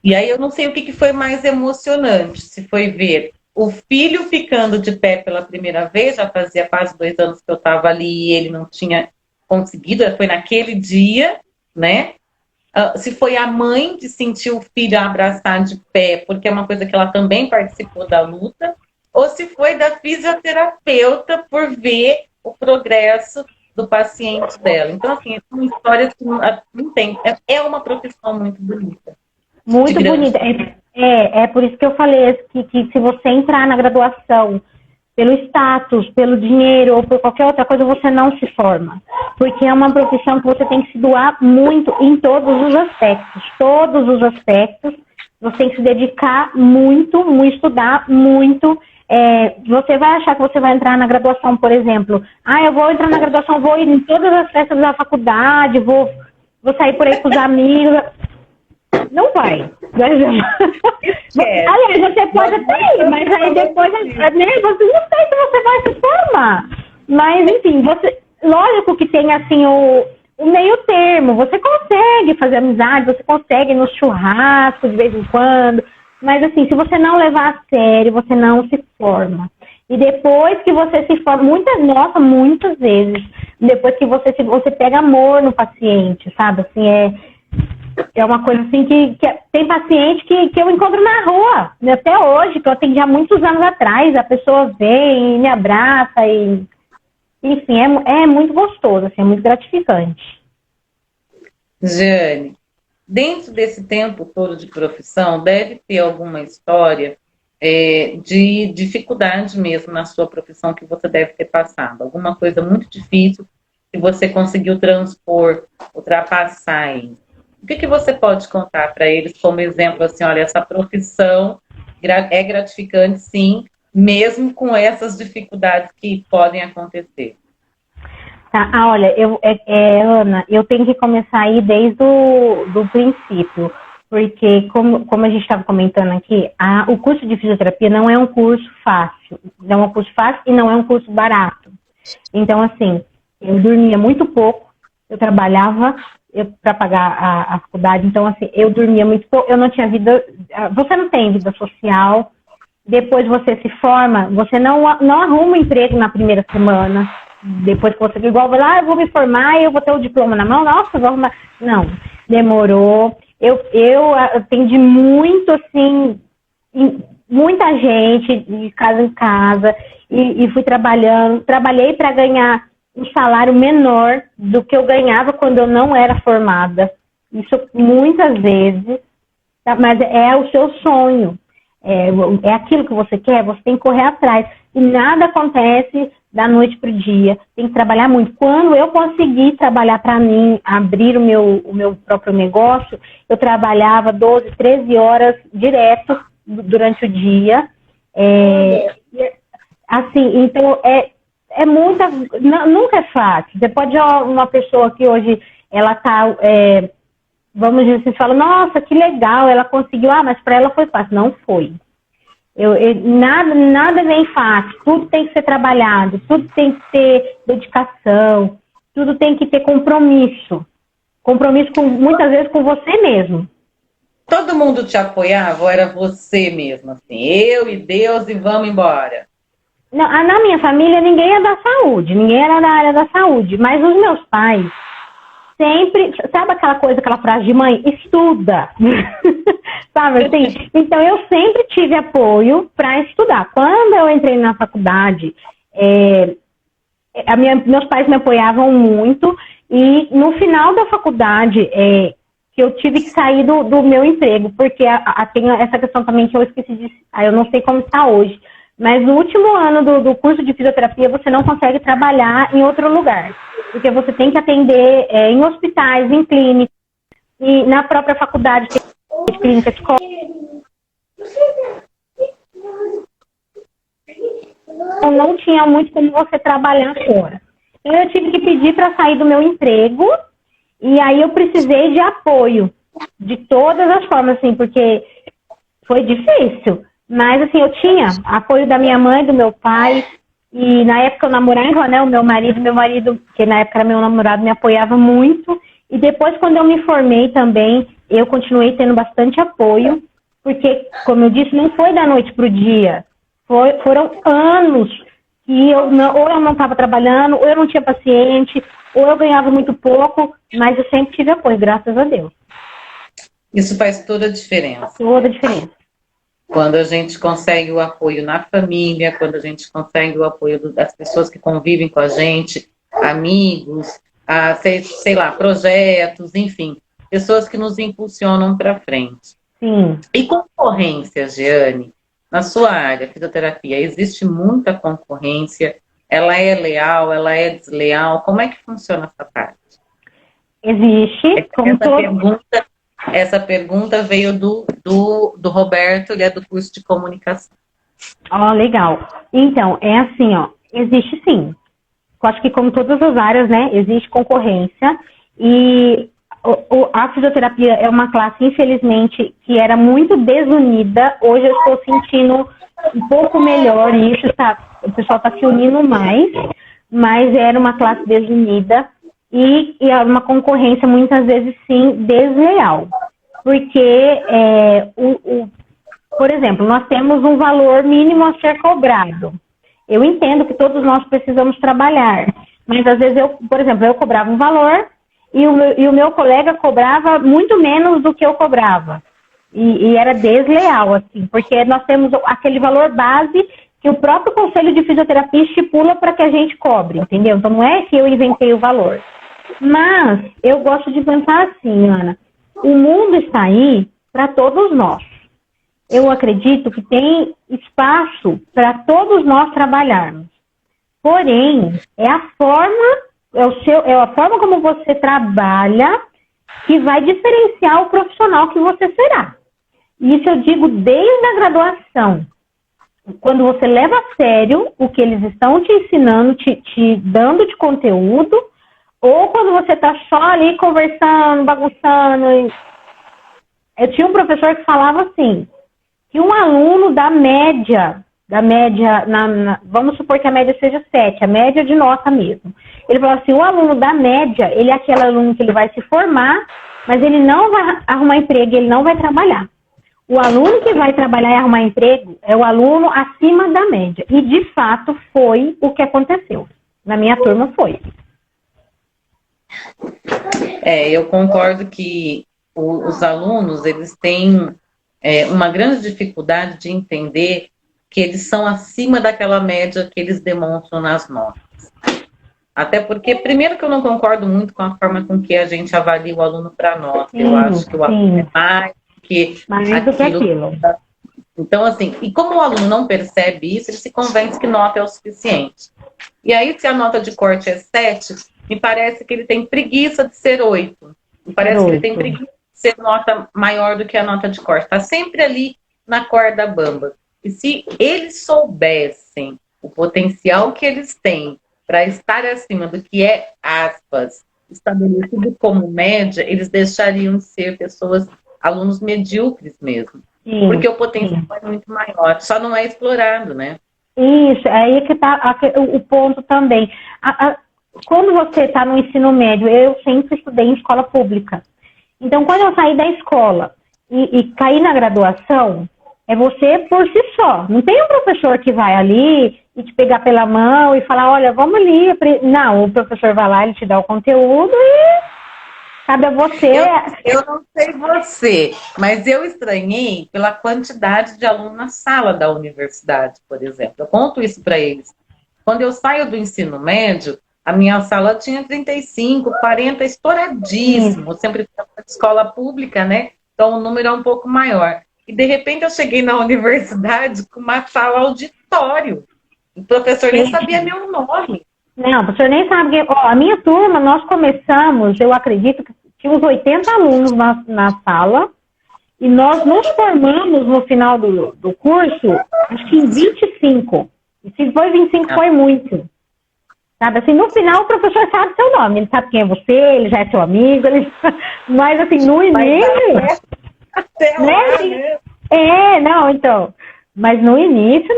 E aí eu não sei o que foi mais emocionante, se foi ver o filho ficando de pé pela primeira vez, já fazia quase 2 anos que eu estava ali e ele não tinha conseguido, foi naquele dia, né? Se foi a mãe de sentir o filho abraçar de pé, porque é uma coisa que ela também participou da luta, ou se foi da fisioterapeuta por ver o progresso do paciente dela. Então, assim, são histórias que não tem. É uma profissão muito bonita. Muito bonita. É por isso que eu falei que se você entrar na graduação pelo status, pelo dinheiro ou por qualquer outra coisa, você não se forma. Porque é uma profissão que você tem que se doar muito em todos os aspectos. Todos os aspectos. Você tem que se dedicar muito, estudar muito. Você vai achar que você vai entrar na graduação, por exemplo. Eu vou entrar na graduação, vou ir em todas as festas da faculdade, vou sair por aí com os amigos. Não vai. Aliás, você pode até ir, mas aí depois, né, você não sei se você vai se formar. Mas, enfim, lógico que tem, assim, o meio termo. Você consegue fazer amizade, você consegue ir no churrasco de vez em quando. Mas, assim, se você não levar a sério, você não se forma. E depois que você se forma, muitas vezes, depois que você pega amor no paciente, sabe? Assim, é uma coisa assim que tem paciente que eu encontro na rua, até hoje, que eu atendi há muitos anos atrás, a pessoa vem e me abraça, e enfim, é muito gostoso, assim, é muito gratificante. Jane, dentro desse tempo todo de profissão, deve ter alguma história de dificuldade mesmo na sua profissão que você deve ter passado, alguma coisa muito difícil que você conseguiu transpor, ultrapassar aí. O que você pode contar para eles como exemplo, assim, olha, essa profissão é gratificante, sim, mesmo com essas dificuldades que podem acontecer? Tá, olha, Ana, eu tenho que começar aí desde do princípio, porque como a gente estava comentando aqui, o curso de fisioterapia não é um curso fácil, não é um curso fácil e não é um curso barato. Então, assim, eu dormia muito pouco, eu trabalhava para pagar a faculdade, então assim, eu dormia muito pouco, eu não tinha vida, você não tem vida social, depois você se forma, você não arruma emprego na primeira semana, depois que você igual vai lá, eu vou me formar, eu vou ter o diploma na mão, nossa, eu vou arrumar, não, Demorou. Eu atendi muito, assim, muita gente, de casa em casa, e fui trabalhando. Trabalhei para ganhar um salário menor do que eu ganhava quando eu não era formada. Isso muitas vezes, tá? Mas é o seu sonho. É aquilo que você quer, você tem que correr atrás. E nada acontece da noite para o dia. Tem que trabalhar muito. Quando eu consegui trabalhar para mim, abrir o meu próprio negócio, eu trabalhava 12, 13 horas direto durante o dia. Assim, então, muita... nunca é fácil. Você pode ver uma pessoa que hoje, ela está... vamos dizer, você fala, nossa, que legal, ela conseguiu. Mas para ela foi fácil. Não foi. Nada vem fácil, tudo tem que ser trabalhado, tudo tem que ter dedicação, tudo tem que ter compromisso. Compromisso muitas vezes com você mesmo. Todo mundo te apoiava ou era você mesmo? Assim, eu e Deus e vamos embora? Não, na minha família ninguém é da saúde, ninguém era da área da saúde, mas os meus pais sempre, sabe aquela frase de mãe? Estuda! Sabe assim? Então, eu sempre tive apoio para estudar. Quando eu entrei na faculdade, meus pais me apoiavam muito, e no final da faculdade, que eu tive que sair do meu emprego, porque tem essa questão também que eu esqueci de... eu não sei como está hoje, mas no último ano do curso de fisioterapia, você não consegue trabalhar em outro lugar, porque você tem que atender em hospitais, em clínicas, e na própria faculdade tem clínica, escola. Então, não tinha muito como você trabalhar fora. Então, eu tive que pedir para sair do meu emprego, e aí eu precisei de apoio, de todas as formas, assim, porque foi difícil. Mas, assim, eu tinha apoio da minha mãe, do meu pai, e na época eu namorava, né, o meu marido, que na época era meu namorado, me apoiava muito. E depois, quando eu me formei também, eu continuei tendo bastante apoio, porque, como eu disse, não foi da noite para o dia. Foram anos que ou eu não estava trabalhando, ou eu não tinha paciente, ou eu ganhava muito pouco, mas eu sempre tive apoio, graças a Deus. Isso faz toda a diferença. Toda a diferença. Quando a gente consegue o apoio na família, quando a gente consegue o apoio das pessoas que convivem com a gente, amigos, sei lá, projetos, enfim, pessoas que nos impulsionam para frente. Sim. E concorrência, Jeane? Na sua área, fisioterapia, existe muita concorrência? Ela é leal, ela é desleal? Como é que funciona essa parte? Existe. Essa pergunta veio do Roberto, ele é do curso de comunicação. Legal. Então, é assim, existe sim. Eu acho que como todas as áreas, né, existe concorrência, e a fisioterapia é uma classe, infelizmente, que era muito desunida. Hoje eu estou sentindo um pouco melhor isso, o pessoal está se unindo mais, mas era uma classe desunida e uma concorrência muitas vezes, sim, desleal. Porque, por exemplo, nós temos um valor mínimo a ser cobrado. Eu entendo que todos nós precisamos trabalhar, mas às vezes por exemplo, eu cobrava um valor e o meu colega cobrava muito menos do que eu cobrava. E era desleal, assim, porque nós temos aquele valor base que o próprio Conselho de Fisioterapia estipula para que a gente cobre, entendeu? Então não é que eu inventei o valor. Mas eu gosto de pensar assim, Ana, o mundo está aí para todos nós. Eu acredito que tem espaço para todos nós trabalharmos. Porém, é a forma como você trabalha que vai diferenciar o profissional que você será. Isso eu digo desde a graduação. Quando você leva a sério o que eles estão te ensinando, te dando de conteúdo, ou quando você está só ali conversando, bagunçando. Eu tinha um professor que falava assim, que um aluno da média, vamos supor que a média seja 7, a média de nota mesmo. Ele falou assim, o aluno da média, ele é aquele aluno que ele vai se formar, mas ele não vai arrumar emprego, ele não vai trabalhar. O aluno que vai trabalhar e arrumar emprego é o aluno acima da média. E, de fato, foi o que aconteceu. Na minha turma, foi. Eu concordo que os alunos, eles têm uma grande dificuldade de entender que eles são acima daquela média que eles demonstram nas notas. Até porque, primeiro que eu não concordo muito com a forma com que a gente avalia o aluno para nota. Eu acho que o aluno é mais do que aquilo. Então, assim, e como o aluno não percebe isso, ele se convence que nota é o suficiente. E aí, se a nota de corte é 7, me parece que ele tem preguiça de ser 8. Me parece que ele tem preguiça de ser nota maior do que a nota de corte. Está sempre ali na corda bamba. E se eles soubessem o potencial que eles têm para estar acima do que é, aspas, estabelecido como média, eles deixariam de ser pessoas, alunos medíocres mesmo. Sim, porque o potencial é muito maior, só não é explorado, né? Isso, aí que está o ponto também. Quando você está no ensino médio, eu sempre estudei em escola pública. Então, quando eu saí da escola e caí na graduação, é você por si só. Não tem um professor que vai ali e te pegar pela mão e falar, olha, vamos ali. Não, o professor vai lá, ele te dá o conteúdo e cabe a você. Eu não sei você, mas eu estranhei pela quantidade de alunos na sala da universidade, por exemplo. Eu conto isso para eles. Quando eu saio do ensino médio, a minha sala tinha 35, 40, estouradíssimo. Eu sempre fui de escola pública, né? Então o número é um pouco maior. E de repente eu cheguei na universidade com uma sala auditório. O professor nem sabia meu nome. Não, o professor nem sabe. A minha turma, nós começamos, eu acredito que tínhamos 80 alunos na sala, e nós nos formamos no final do curso, acho que em 25. E se foi 25, foi muito. Sabe, assim, no final o professor sabe seu nome, ele sabe quem é você, ele já é seu amigo, mas assim, no início... Não, então... Mas no início,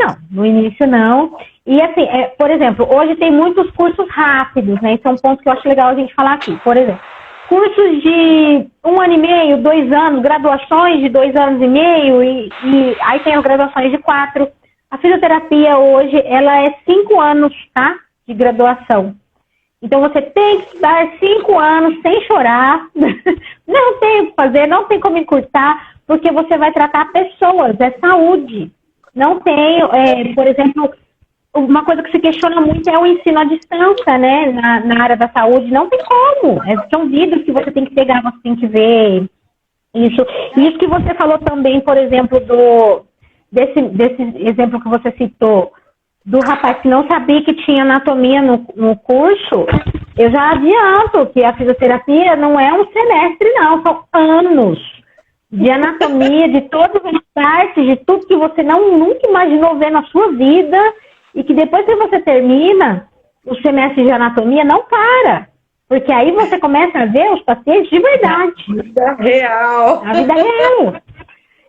não. E assim, por exemplo, hoje tem muitos cursos rápidos, né? Isso é um ponto que eu acho legal a gente falar aqui. Por exemplo, cursos de 1 ano e meio, 2 anos, graduações de 2 anos e meio, e aí tem as graduações de 4. A fisioterapia hoje, ela é 5 anos, tá? De graduação. Então você tem que estudar 5 anos sem chorar, não tem o que fazer, não tem como encurtar, porque você vai tratar pessoas, é saúde. Não tem, por exemplo, uma coisa que se questiona muito é o ensino à distância, né? Na área da saúde, não tem como. São vídeos que você tem que pegar, você tem que ver isso. Isso que você falou também, por exemplo, desse exemplo que você citou, do rapaz que não sabia que tinha anatomia no curso, eu já adianto que a fisioterapia não é um semestre, não, são anos de anatomia, de todas as partes, de tudo que você nunca imaginou ver na sua vida, e que depois que você termina o semestre de anatomia, não para. Porque aí você começa a ver os pacientes de verdade. A vida real. A vida real.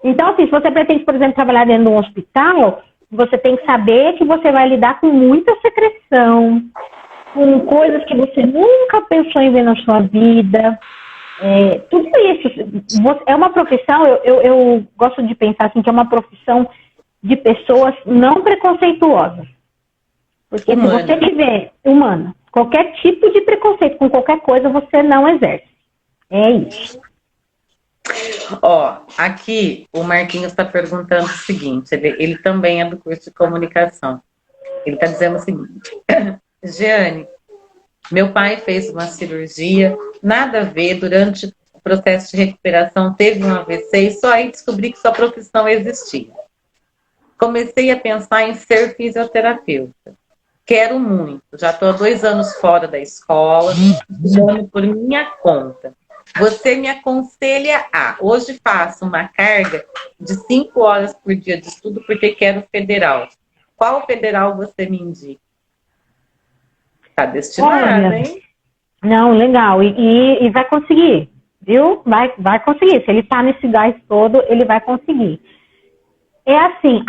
Então, assim, se você pretende, por exemplo, trabalhar dentro de um hospital, você tem que saber que você vai lidar com muita secreção, com coisas que você nunca pensou em ver na sua vida. Tudo isso é uma profissão, eu gosto de pensar assim, que é uma profissão de pessoas não preconceituosas. Porque se você tiver humana, qualquer tipo de preconceito com qualquer coisa, você não exerce. É isso. Aqui o Marquinhos está perguntando o seguinte, ele também é do curso de comunicação. Ele está dizendo o seguinte: Jeane, meu pai fez uma cirurgia, nada a ver, durante o processo de recuperação teve um AVC e só aí descobri que sua profissão existia. Comecei a pensar em ser fisioterapeuta. Quero muito, já estou há 2 anos fora da escola, estudando por minha conta. Você me aconselha hoje faço uma carga de 5 horas por dia de estudo porque quero federal. Qual federal você me indica? Está destinado, hein? Não, legal. E vai conseguir, viu? Vai conseguir. Se ele está nesse gás todo, ele vai conseguir. É assim,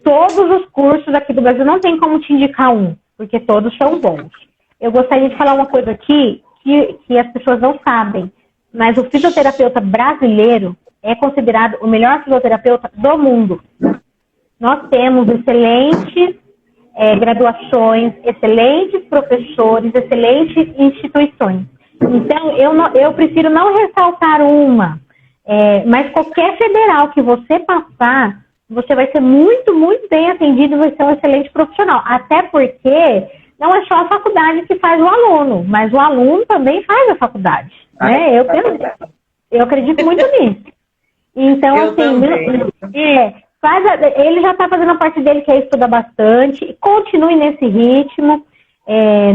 todos os cursos aqui do Brasil não tem como te indicar um, porque todos são bons. Eu gostaria de falar uma coisa aqui que as pessoas não sabem, mas o fisioterapeuta brasileiro é considerado o melhor fisioterapeuta do mundo. Nós temos excelentes graduações, excelentes professores, excelentes instituições. Então, eu prefiro não ressaltar uma, mas qualquer federal que você passar, você vai ser muito, muito bem atendido, vai ser um excelente profissional. Até porque não é só a faculdade que faz o aluno, mas o aluno também faz a faculdade. Né? Eu acredito muito nisso. Então, eu assim, ele já está fazendo a parte dele, que é estudar bastante, continue nesse ritmo,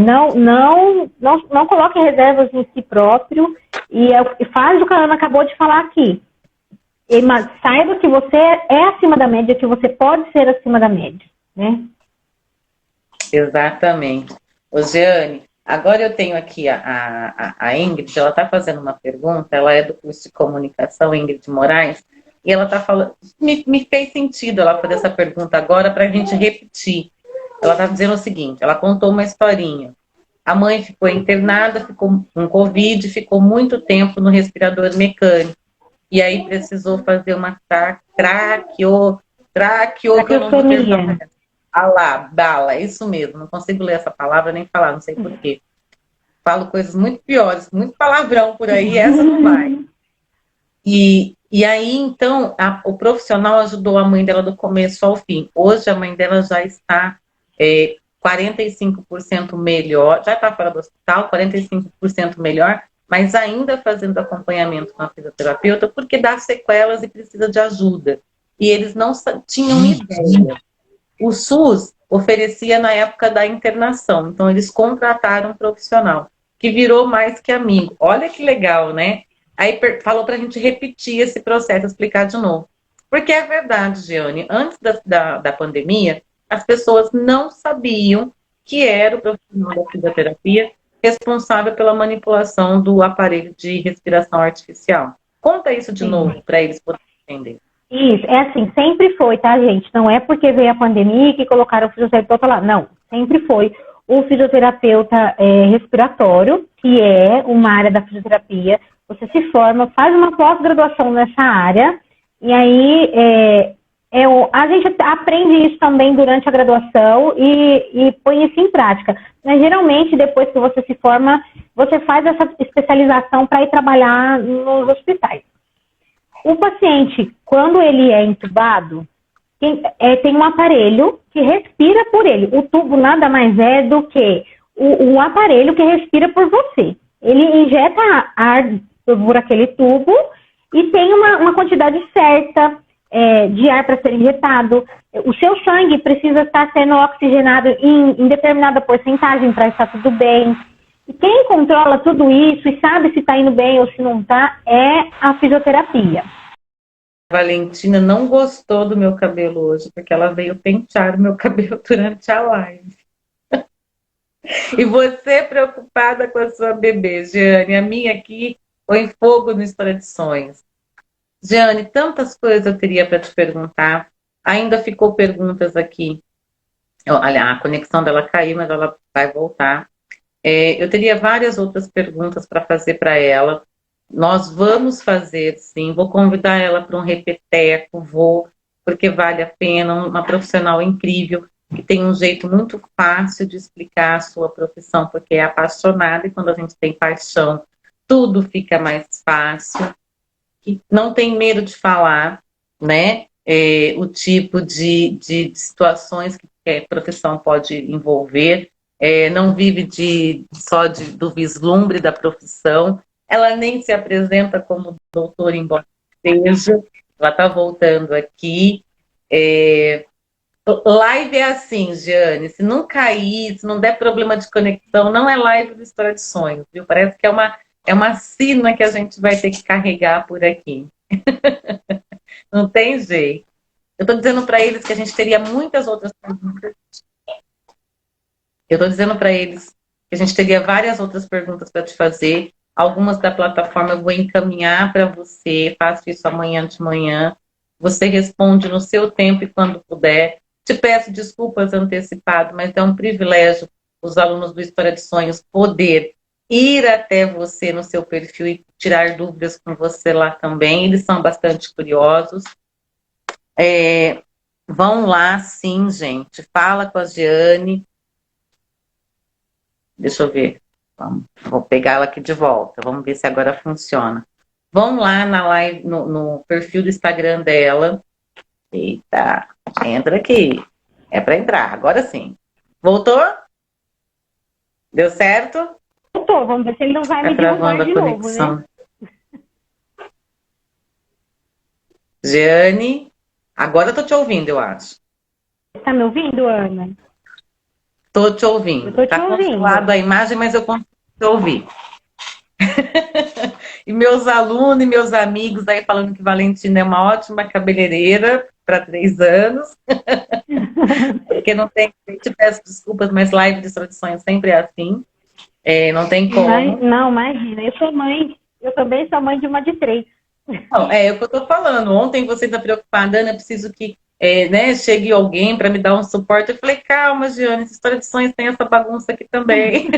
não coloque reservas em si próprio, e faz o que a Ana acabou de falar aqui. Mas saiba que você é acima da média, que você pode ser acima da média, né? Exatamente. Ô, Jeane, agora eu tenho aqui a Ingrid, ela está fazendo uma pergunta, ela é do curso de comunicação, Ingrid Moraes, e ela está falando, me fez sentido ela fazer essa pergunta agora para a gente repetir. Ela está dizendo o seguinte, ela contou uma historinha. A mãe ficou internada, ficou com Covid, ficou muito tempo no respirador mecânico. E aí precisou fazer uma traqueotomia. Bala, isso mesmo. Não consigo ler essa palavra nem falar, não sei porquê. Falo coisas muito piores, muito palavrão por aí, essa não vai. E aí, então, o profissional ajudou a mãe dela do começo ao fim. Hoje a mãe dela já está 45% melhor, já está fora do hospital, 45% melhor, mas ainda fazendo acompanhamento com a fisioterapeuta, porque dá sequelas e precisa de ajuda. E eles não tinham ideia. O SUS oferecia na época da internação, então eles contrataram um profissional, que virou mais que amigo. Olha que legal, né? Aí falou para a gente repetir esse processo, explicar de novo. Porque é verdade, Jeane, antes da pandemia, as pessoas não sabiam que era o profissional da fisioterapia responsável pela manipulação do aparelho de respiração artificial. Conta isso de novo para eles poderem entender. Isso, é assim, sempre foi, tá, gente? Não é porque veio a pandemia que colocaram o fisioterapeuta lá. Não, sempre foi o fisioterapeuta respiratório, que é uma área da fisioterapia. Você se forma, faz uma pós-graduação nessa área, e aí a gente aprende isso também durante a graduação e põe isso em prática. Mas geralmente, depois que você se forma, você faz essa especialização para ir trabalhar nos hospitais. O paciente, quando ele é entubado, tem um aparelho que respira por ele. O tubo nada mais é do que um aparelho que respira por você. Ele injeta ar por aquele tubo e tem uma quantidade certa de ar para ser injetado. O seu sangue precisa estar sendo oxigenado em determinada porcentagem para estar tudo bem. E quem controla tudo isso e sabe se está indo bem ou se não está é a fisioterapia. A Valentina não gostou do meu cabelo hoje, porque ela veio pentear o meu cabelo durante a live. E você preocupada com a sua bebê, Jeane, a minha aqui põe fogo no História de Sonhos. Jeane, tantas coisas eu teria para te perguntar. Ainda ficou perguntas aqui. Olha, a conexão dela caiu, mas ela vai voltar. Eu teria várias outras perguntas para fazer para ela. Nós vamos fazer, sim. Vou convidar ela para um repeteco, porque vale a pena. Uma profissional incrível, que tem um jeito muito fácil de explicar a sua profissão, porque é apaixonada, e quando a gente tem paixão, tudo fica mais fácil. Que não tem medo de falar, né? O tipo de situações que a profissão pode envolver. Não vive só do vislumbre da profissão. Ela nem se apresenta como doutora, embora seja. Ela está voltando aqui. Live é assim, Jeane, se não cair, se não der problema de conexão, não é live do História de Sonhos, viu? Parece que é uma sina que a gente vai ter que carregar por aqui. Não tem jeito. Eu estou dizendo para eles que a gente teria muitas outras perguntas. Eu estou dizendo para eles que a gente teria várias outras perguntas para te fazer. Algumas da plataforma eu vou encaminhar para você. Faço isso amanhã de manhã. Você responde no seu tempo e quando puder. Te peço desculpas antecipado, mas é um privilégio os alunos do História de Sonhos poder ir até você no seu perfil e tirar dúvidas com você lá também. Eles são bastante curiosos. Vão lá, sim, gente. Fala com a Giane. Deixa eu ver. Vou pegar ela aqui de volta. Vamos ver se agora funciona. Vão lá na live, no perfil do Instagram dela. Eita, entra aqui. É para entrar, agora sim. Voltou? Deu certo? Voltou, vamos ver se ele não vai Tá me travando derrubar a de novo, conexão. né? Giane, agora eu tô te ouvindo, eu acho. Tá me ouvindo, Ana? Tô te Eu ouvindo. tô te Tá congelado ouvindo. a imagem, mas eu consigo te ouvir. E meus alunos e meus amigos aí falando que Valentina é uma ótima cabeleireira para 3 anos. Porque não tem, eu te peço desculpas, mas live de tradições sempre é assim. Não tem como. Não, imagina, eu sou mãe, eu também sou mãe de uma de 3. Não, é o que eu tô falando. Ontem você tá preocupada, Ana, eu preciso que né, chegue alguém para me dar um suporte. Eu falei, calma, Giane, essas tradições tem essa bagunça aqui também.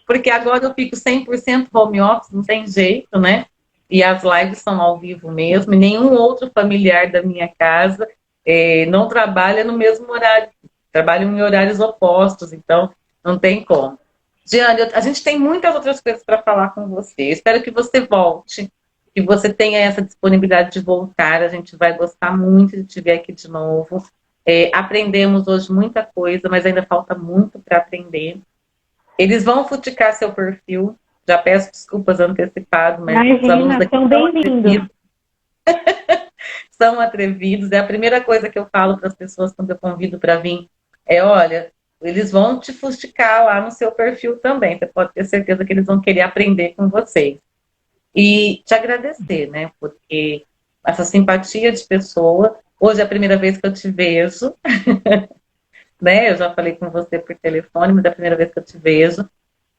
Porque agora eu fico 100% home office, não tem jeito, né? E as lives são ao vivo mesmo, e nenhum outro familiar da minha casa não trabalha no mesmo horário, trabalham em horários opostos, então não tem como. Giane, a gente tem muitas outras coisas para falar com você. Eu espero que você volte, que você tenha essa disponibilidade de voltar. A gente vai gostar muito de te ver aqui de novo. Aprendemos hoje muita coisa, mas ainda falta muito para aprender. Eles vão fustigar seu perfil. Já peço desculpas antecipado, mas os alunos Imagina, aqui são são bem-vindos. atrevidos. São atrevidos. É a primeira coisa que eu falo para as pessoas quando eu convido para vir. Olha, eles vão te fustigar lá no seu perfil também. Você pode ter certeza que eles vão querer aprender com vocês. E te agradecer, né? Porque essa simpatia de pessoa. Hoje é a primeira vez que eu te vejo. Né? Eu já falei com você por telefone, mas é a primeira vez que eu te vejo.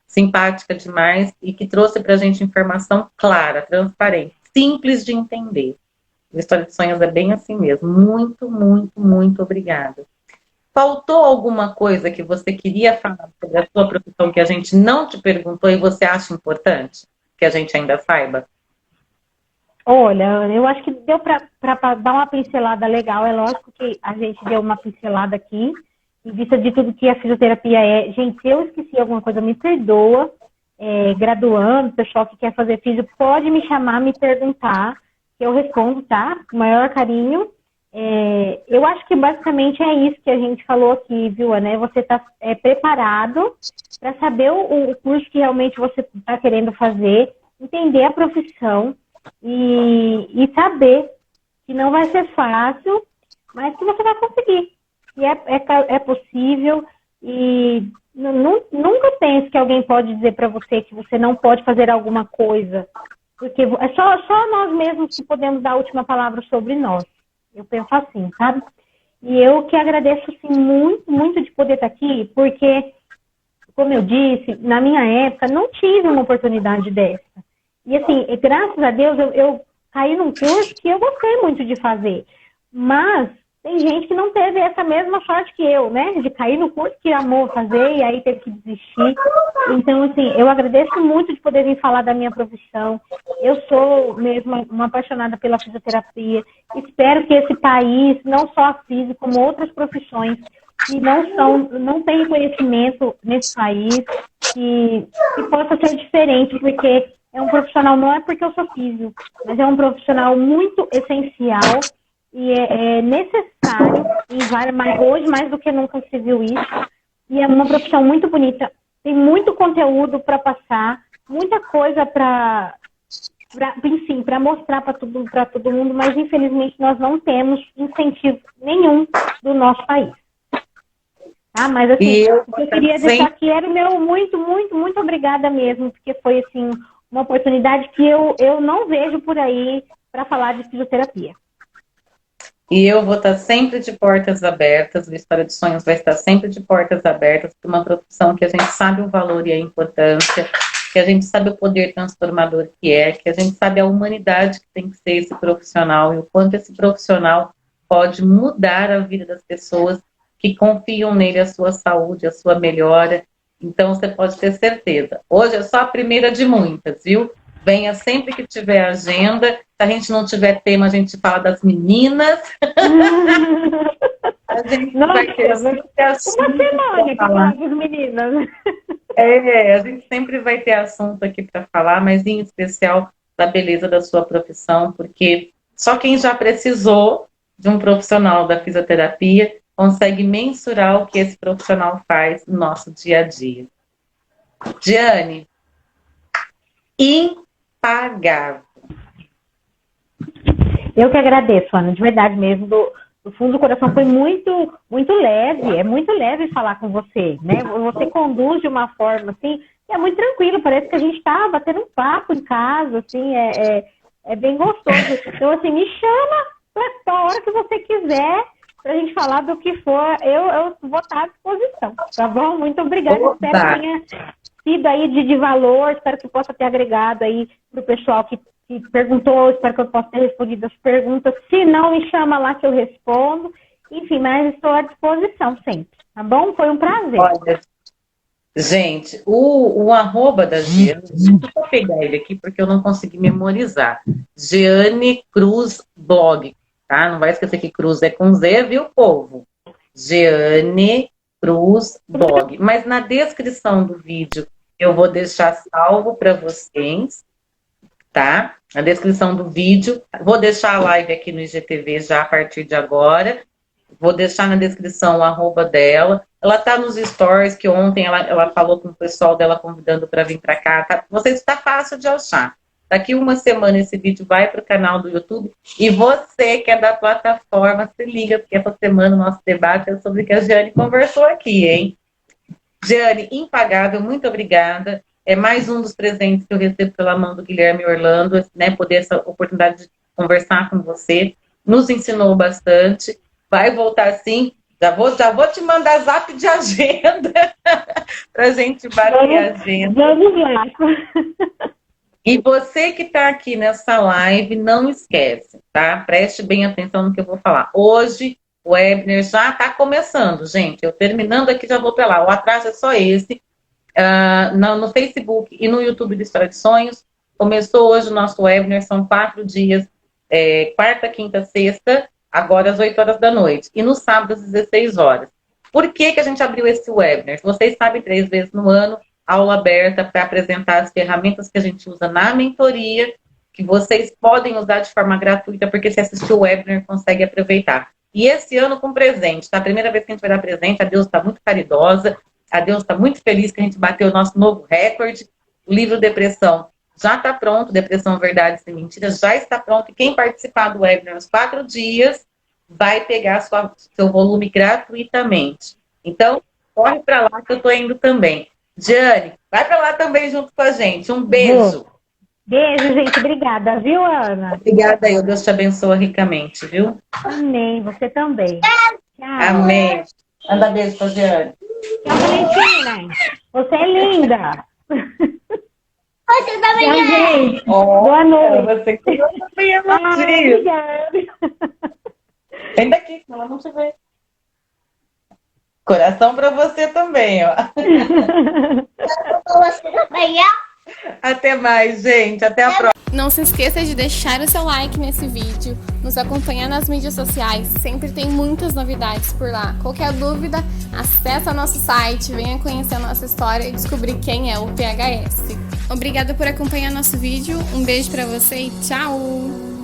Simpática demais e que trouxe para a gente informação clara, transparente, simples de entender. A História de Sonhos é bem assim mesmo. Muito, muito, muito obrigada. Faltou alguma coisa que você queria falar sobre a sua profissão que a gente não te perguntou e você acha importante que a gente ainda saiba? Olha, eu acho que deu para dar uma pincelada legal. É lógico que a gente deu uma pincelada aqui, em vista de tudo que a fisioterapia é. Gente, se eu esqueci alguma coisa, me perdoa. Graduando, pessoal que quer fazer físio, pode me chamar, me perguntar, que eu respondo, tá? Com o maior carinho. Eu acho que basicamente é isso que a gente falou aqui, viu, né? Você está preparado para saber o curso que realmente você está querendo fazer, entender a profissão e saber que não vai ser fácil, mas que você vai conseguir. E é possível. E nunca pense que alguém pode dizer para você que você não pode fazer alguma coisa, porque é só nós mesmos que podemos dar a última palavra sobre nós. Eu penso assim, sabe? E eu que agradeço assim, muito, muito de poder estar aqui, porque, como eu disse, na minha época não tive uma oportunidade dessa. E assim, graças a Deus, eu caí num curso que eu gostei muito de fazer. Mas tem gente que não teve essa mesma sorte que eu, né? De cair no curso que amou fazer e aí teve que desistir. Então, assim, eu agradeço muito de poder vir falar da minha profissão. Eu sou mesmo uma apaixonada pela fisioterapia. Espero que esse país, não só a física, como outras profissões que não têm reconhecimento nesse país, que possa ser diferente, porque é um profissional, não é porque eu sou físico, mas é um profissional muito essencial e é necessário, hoje mais do que nunca se viu isso, e é uma profissão muito bonita, tem muito conteúdo para passar, muita coisa para mostrar para todo mundo, mas infelizmente nós não temos incentivo nenhum do nosso país. Tá? Mas assim, o que eu queria deixar aqui era o meu muito, muito, muito obrigada mesmo, porque foi assim, uma oportunidade que eu não vejo por aí para falar de fisioterapia. E eu vou estar sempre de portas abertas, o História de Sonhos vai estar sempre de portas abertas para uma profissão que a gente sabe o valor e a importância, que a gente sabe o poder transformador que a gente sabe a humanidade que tem que ser esse profissional e o quanto esse profissional pode mudar a vida das pessoas que confiam nele, a sua saúde, a sua melhora. Então você pode ter certeza. Hoje é só a primeira de muitas, viu? Venha sempre que tiver agenda a gente não tiver tema, a gente fala das meninas. A gente vai ter assunto uma semana para falar das meninas. A gente sempre vai ter assunto aqui para falar, mas em especial da beleza da sua profissão, porque só quem já precisou de um profissional da fisioterapia consegue mensurar o que esse profissional faz no nosso dia a dia. Diane, impagável. Eu que agradeço, Ana, de verdade mesmo, do fundo do coração. Foi muito, muito leve, é muito leve falar com você, né? Você conduz de uma forma assim, é muito tranquilo, parece que a gente tá batendo um papo em casa, assim, é bem gostoso. Então, assim, me chama a hora que você quiser pra gente falar do que for, eu vou estar à disposição, tá bom? Muito obrigada, espero que tenha sido aí de valor, espero que possa ter agregado aí pro pessoal que perguntou, espero que eu possa ter respondido as perguntas. Se não, me chama lá que eu respondo. Enfim, mas estou à disposição sempre, tá bom? Foi um prazer. Olha, gente, o arroba da Jeane, deixa eu pegar ele aqui porque eu não consegui memorizar. Jeane Cruz Blog, tá? Não vai esquecer que Cruz é com Z, viu, povo? Jeane Cruz Blog. Mas na descrição do vídeo eu vou deixar salvo para vocês, tá? Na descrição do vídeo. Vou deixar a live aqui no IGTV já a partir de agora. Vou deixar na descrição o arroba dela. Ela tá nos stories, que ontem ela falou com o pessoal dela convidando para vir para cá. Tá? Vocês está fácil de achar. Daqui uma semana esse vídeo vai para o canal do YouTube. E você que é da plataforma, se liga, porque essa semana o nosso debate é sobre o que a Jeane conversou aqui, hein? Jeane, impagável, muito obrigada. É mais um dos presentes que eu recebo pela mão do Guilherme Orlando, né? Poder essa oportunidade de conversar com você. Nos ensinou bastante. Vai voltar sim. Já vou te mandar zap de agenda para a gente bater a agenda. Vamos lá. E você que está aqui nessa live, não esquece, tá? Preste bem atenção no que eu vou falar. Hoje, o webinar já está começando, gente. Eu terminando aqui, já vou para lá. O atraso é só esse. No Facebook e no YouTube do História de Sonhos. Começou hoje o nosso webinar, são 4 dias, quarta, quinta, sexta, agora às 8 horas da noite. E no sábado às 16 horas. Por que a gente abriu esse webinar? Vocês sabem, 3 vezes no ano, aula aberta para apresentar as ferramentas que a gente usa na mentoria, que vocês podem usar de forma gratuita, porque se assistir o webinar consegue aproveitar. E esse ano com presente, tá? A primeira vez que a gente vai dar presente, a Deus está muito caridosa, a Deus está muito feliz que a gente bateu o nosso novo recorde. O livro Depressão já está pronto, Depressão, Verdades e Mentiras já está pronto. E quem participar do webinar nos 4 dias vai pegar seu volume gratuitamente. Então, corre para lá que eu estou indo também. Jeane, vai para lá também junto com a gente. Um beijo. Beijo, gente. Obrigada, viu, Ana? Obrigada, eu. Deus te abençoe ricamente, viu? Amém. Você também. Tchau. Amém. Manda beijo pra Jeane. Tchau, Valentina. Você é linda. Você também Tchau, é. gente. Boa noite. Você que também é Obrigada. Vem daqui, senão ela não te vê. Coração pra você também, ó. Você também é. Até mais, gente. Até a próxima. Não se esqueça de deixar o seu like nesse vídeo, nos acompanhar nas mídias sociais, sempre tem muitas novidades por lá. Qualquer dúvida, acesse o nosso site, venha conhecer a nossa história e descobrir quem é o PHS. Obrigada por acompanhar nosso vídeo, um beijo pra você e tchau!